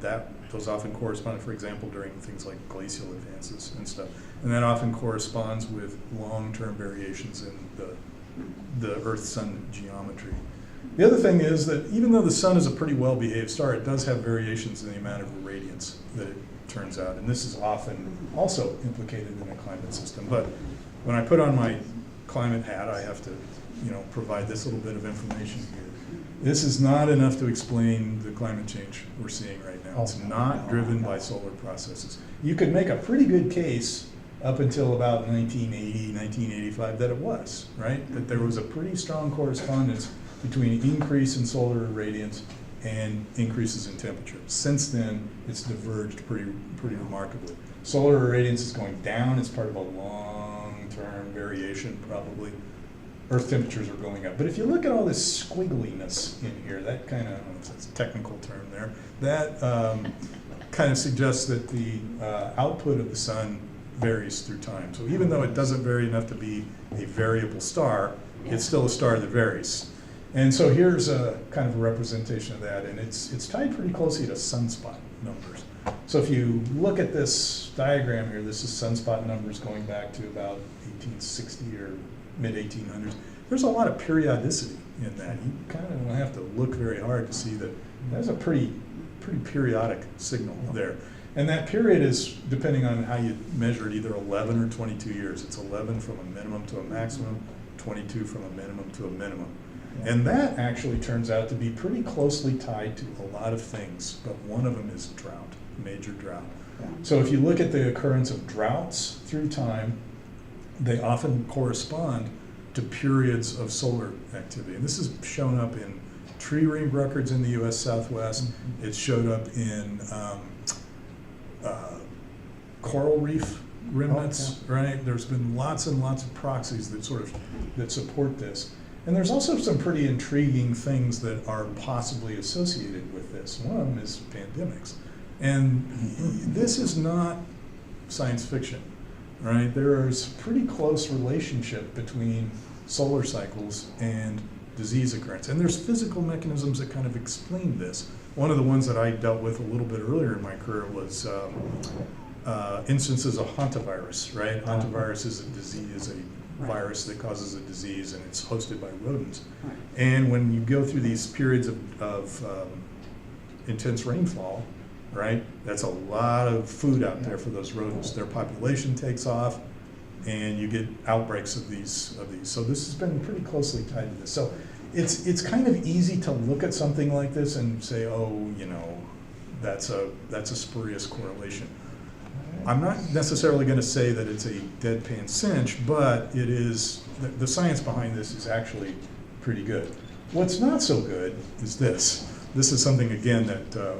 those often correspond, for example, during things like glacial advances and stuff. And that often corresponds with long-term variations in the Earth-Sun geometry. The other thing is that even though the sun is a pretty well-behaved star, it does have variations in the amount of radiance that it turns out. And this is often also implicated in the climate system. But when I put on my climate hat, I have to provide this little bit of information here. This is not enough to explain the climate change we're seeing right now. It's not driven by solar processes. You could make a pretty good case up until about 1980, 1985 that it was, right? That there was a pretty strong correspondence between increase in solar irradiance and increases in temperature. Since then, it's diverged pretty remarkably. Solar irradiance is going down. It's part of a long-term variation, probably. Earth temperatures are going up. But if you look at all this squiggliness in here, that kind of, I don't know if that's a technical term there, that kind of suggests that the output of the sun varies through time. So even though it doesn't vary enough to be a variable star, it's still a star that varies. And so here's a kind of a representation of that, and it's tied pretty closely to sunspot numbers. So if you look at this diagram here, this is sunspot numbers going back to about 1860 or mid-1800s. There's a lot of periodicity in that. You kind of don't have to look very hard to see that there's a pretty periodic signal there. And that period is, depending on how you measure it, either 11 or 22 years. It's 11 from a minimum to a maximum, 22 from a minimum to a minimum. And that actually turns out to be pretty closely tied to a lot of things, but one of them is drought, major drought. So if you look at the occurrence of droughts through time, they often correspond to periods of solar activity. And this is shown up in tree ring records in the US Southwest. It's showed up in coral reef remnants, right? There's been lots and lots of proxies that support this. And there's also some pretty intriguing things that are possibly associated with this. One of them is pandemics. And this is not science fiction, right? There is a pretty close relationship between solar cycles and disease occurrence. And there's physical mechanisms that kind of explain this. One of the ones that I dealt with a little bit earlier in my career was instances of hantavirus, right? Hantavirus is a disease, a virus that causes a disease, and it's hosted by rodents. Right. And when you go through these periods of intense rainfall, right, that's a lot of food out there for those rodents. Their population takes off, and you get outbreaks of these. So this has been pretty closely tied to this. So it's kind of easy to look at something like this and say, oh, you know, that's a spurious correlation. I'm not necessarily going to say that it's a deadpan cinch, but it is, the science behind this is actually pretty good. What's not so good is this. This is something, again, that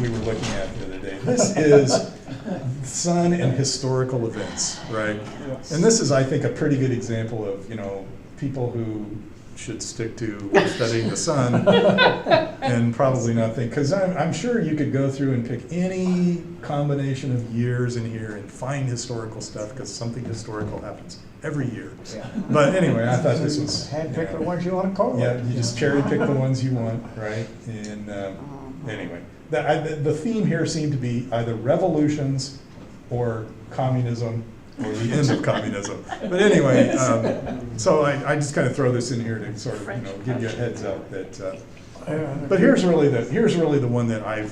we were looking at the other day. This is sun and historical events, right? And this is, I think, a pretty good example of, you know, people who should stick to studying the sun and probably not think, because I'm sure you could go through and pick any combination of years in here and find historical stuff, because something historical happens every year. But anyway, I thought this was... Handpick the ones you want to call. Yeah, you just cherry pick the ones you want, right? And anyway, the theme here seemed to be either revolutions or communism, or the end of communism. But anyway, so I just kind of throw this in here to sort of, you know, give you a heads up that. But here's really the one that I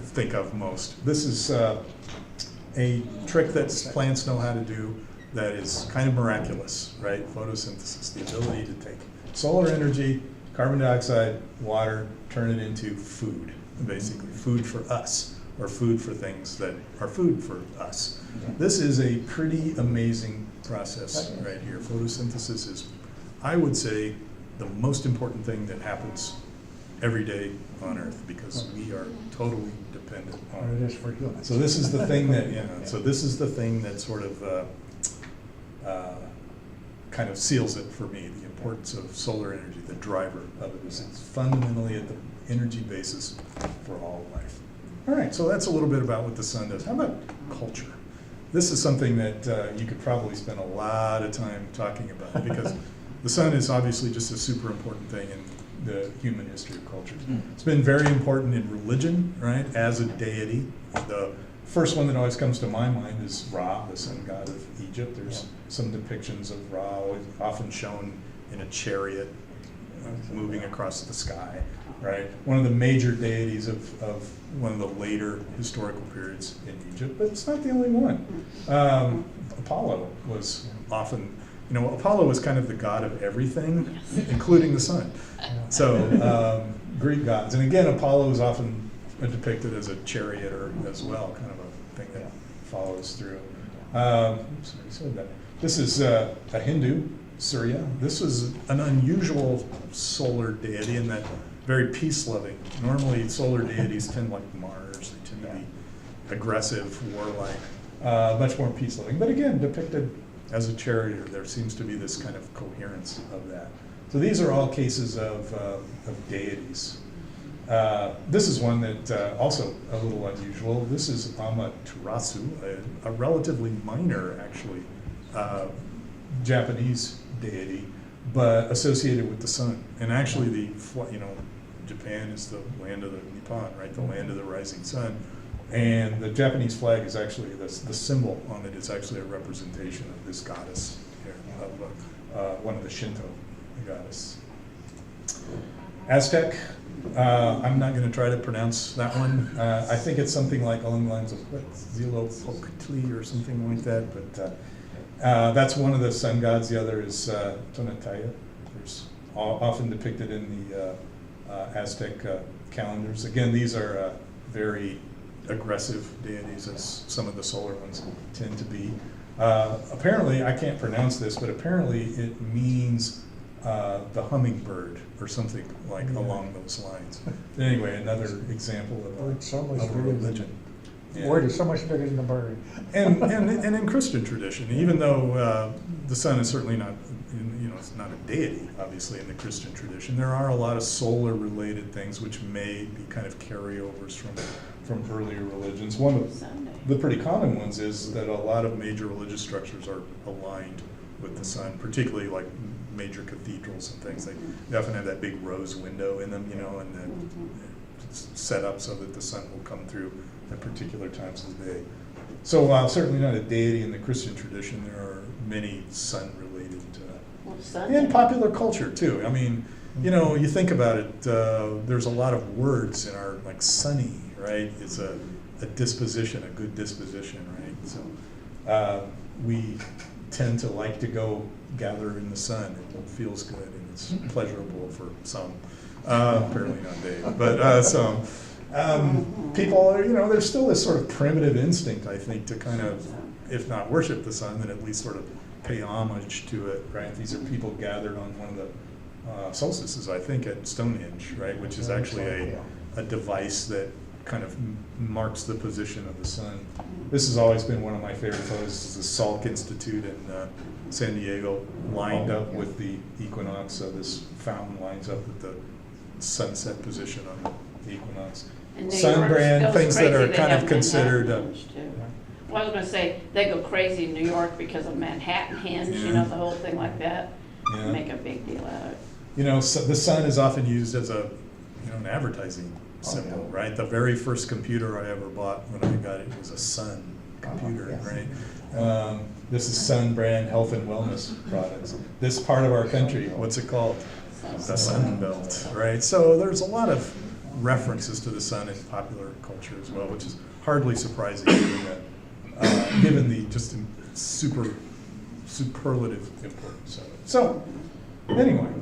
think of most. This is a trick that plants know how to do that is kind of miraculous, right? Photosynthesis, the ability to take solar energy, carbon dioxide, water, turn it into food, basically food for us, or food for things that are food for us. This is a pretty amazing process right here. Photosynthesis is, I would say, the most important thing that happens every day on Earth, because we are totally dependent on it. It is for humans. So this is the thing that, you know, so this is the thing that sort of kind of seals it for me, the importance of solar energy, the driver of it. It's fundamentally at the energy basis for all life. All right, so that's a little bit about what the sun does. How about culture? This is something that you could probably spend a lot of time talking about, because the sun is obviously just a super important thing in the human history of cultures. It's been very important in religion, right, as a deity. The first one that always comes to my mind is Ra, the sun god of Egypt. There's some depictions of Ra, often shown in a chariot moving across the sky, right? One of the major deities of one of the later historical periods in Egypt, but it's not the only one. Apollo was often, you know, Apollo was kind of the god of everything, including the sun. So Greek gods, and again, Apollo is often depicted as a charioteer as well, kind of a thing that follows through. This is a Hindu, Surya. This is an unusual solar deity in that very peace-loving. Normally, solar deities tend like Mars. They tend to be aggressive, warlike, much more peace-loving. But again, depicted as a charioteer, there seems to be this kind of coherence of that. So these are all cases of deities. This is one that also a little unusual. This is Amaterasu, a relatively minor, actually, Japanese deity, but associated with the sun. And actually, Japan is the land of the Nippon, right? The land of the rising sun. And the Japanese flag is actually the symbol on it is actually a representation of this goddess here, of one of the Shinto goddess. Aztec. I'm not going to try to pronounce that one. I think it's something like along the lines of Huitzilopochtli or something like that. But that's one of the sun gods. The other is Tonatiuh. There's often depicted in the Aztec calendars. Again, these are very aggressive deities, as some of the solar ones tend to be. Apparently, I can't pronounce this, but apparently it means the hummingbird or something like along those lines. Anyway, another example of a religion. The word is so much bigger than the bird. And in Christian tradition, even though the sun is certainly not, it's not a deity, obviously, in the Christian tradition, there are a lot of solar-related things which may be kind of carryovers from earlier religions. One of the pretty common ones is that a lot of major religious structures are aligned with the sun, particularly like major cathedrals and things. They often have that big rose window in them, and then it's set up so that the sun will come through at particular times of the day. So while certainly not a deity in the Christian tradition, there are many sun-related in popular culture too. I mean, you think about it, there's a lot of words in our, like sunny, right? It's a disposition, a good disposition, right? So we tend to like to go gather in the sun. It feels good and it's pleasurable for some. Apparently not Dave, but some. People are, there's still this sort of primitive instinct, I think, to kind of, if not worship the sun, then at least sort of pay homage to it, right? These are people gathered on one of the solstices, I think, at Stonehenge, right? Which is actually a device that kind of marks the position of the sun. This has always been one of my favorite photos. This is the Salk Institute in San Diego, lined up with the equinox. So this fountain lines up with the sunset position on the equinox. Sun brand, things that are kind of considered. Well, I was going to say, they go crazy in New York because of Manhattan Henge, the whole thing like that. Yeah. Make a big deal out of it. So the sun is often used as an advertising symbol, right? The very first computer I ever bought when I got it was a Sun computer, right? This is Sun brand health and wellness products. This part of our country, what's it called? The Sun Belt, right? So there's a lot of references to the sun in popular culture as well, which is hardly surprising given the just superlative importance of it. So anyway,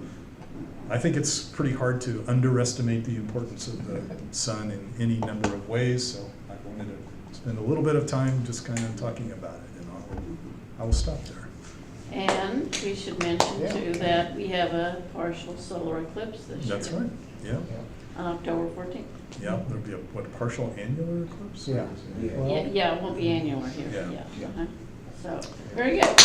I think it's pretty hard to underestimate the importance of the sun in any number of ways, so I wanted to spend a little bit of time just kind of talking about it, and I will stop there. And we should mention too that we have a partial solar eclipse this year. That's right, yeah. On October 14th. Yeah, there'll be a partial annular eclipse? Yeah. Yeah, it won't be annular here, Yeah. Uh-huh. So, very good.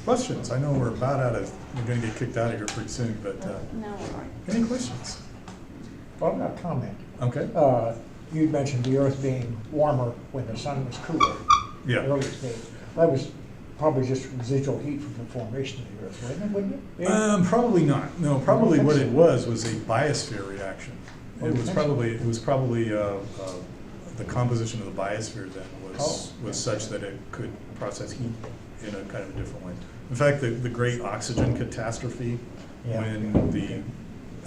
Questions? I know we're going to get kicked out of here pretty soon, but No, we're all right. any questions? Well, I've got a comment. Okay. You mentioned the Earth being warmer when the sun was cooler. Yeah. Earlier stage. That was probably just residual heat from the formation of the Earth, wouldn't it? Yeah. Probably not. No, probably what it was a biosphere reaction. It was probably the composition of the biosphere then was such that it could process heat in a kind of a different way. In fact, the great oxygen catastrophe, when the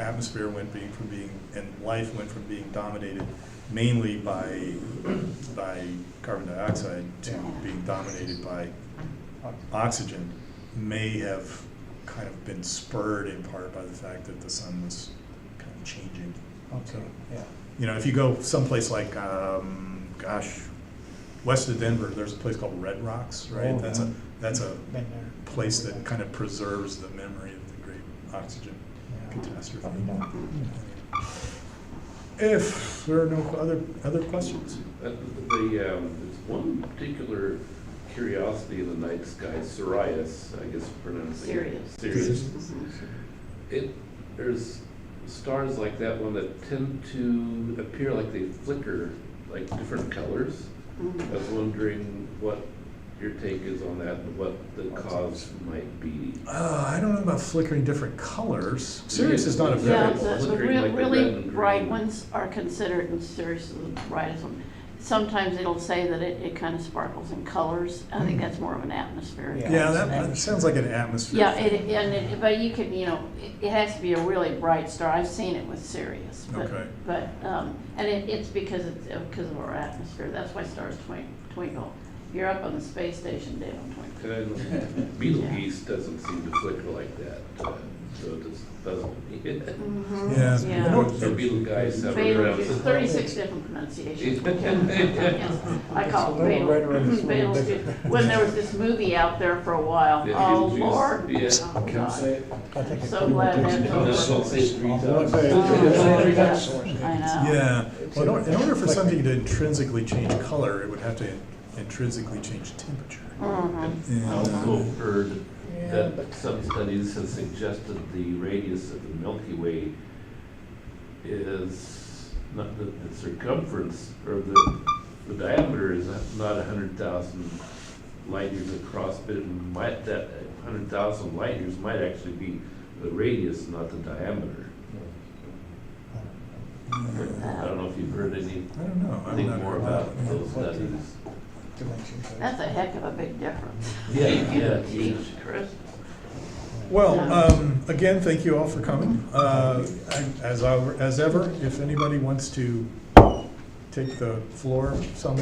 atmosphere and life went from being dominated mainly by carbon dioxide to being dominated by oxygen, may have kind of been spurred in part by the fact that the sun was kind of changing. Okay. Yeah. If you go someplace like, west of Denver, there's a place called Red Rocks, right? That's a place that kind of preserves the memory of the great oxygen catastrophe. If there are no other questions? There's one particular curiosity in the night sky, Sirius, I guess pronouncing it. Sirius. There's stars like that one that tend to appear like they flicker, like different colors. I was wondering what your take is on that and what the cause might be. I don't know about flickering different colors. Sirius is not a Yeah, very, the flickering like the red really and bright green. ones are considered, and Sirius is the brightest one. Sometimes it'll say that it kind of sparkles in colors. I think that's more of an atmospheric. yeah, that sounds like an atmosphere. Yeah, but you can, it has to be a really bright star. I've seen it with Sirius. Okay. But, and it's because of our atmosphere. That's why stars twinkle. You're up on the space station, they don't twinkle. And Betelgeuse doesn't seem to flicker like that, so it just doesn't. Yeah. Yeah. The beetle guys have Betelgeuse, around. 36 different pronunciations. Yes. I It's a call little redder and it's it a little Betelgeuse. bigger. When there was this movie out there for a while, Yeah, oh Beetlejuice, Lord. yeah. Oh, God. I think it's So pretty glad much- that's No, over. don't say it 3 I'll times. say it. Oh, Three yes. times. I know. Yeah, well, in order for something to intrinsically change color, it would have to intrinsically change temperature. Mhm. I also heard Yeah, that some studies have suggested the radius of the Milky Way is not the circumference, or the diameter is not 100,000 light years across, but that 100,000 light years might actually be the radius, not the diameter. I don't know if you've heard any, I don't know. I've think not more heard about that. those studies. That's a heck of a big difference. Yeah. Geez, Chris. Well, again, thank you all for coming. As ever, if anybody wants to take the floor some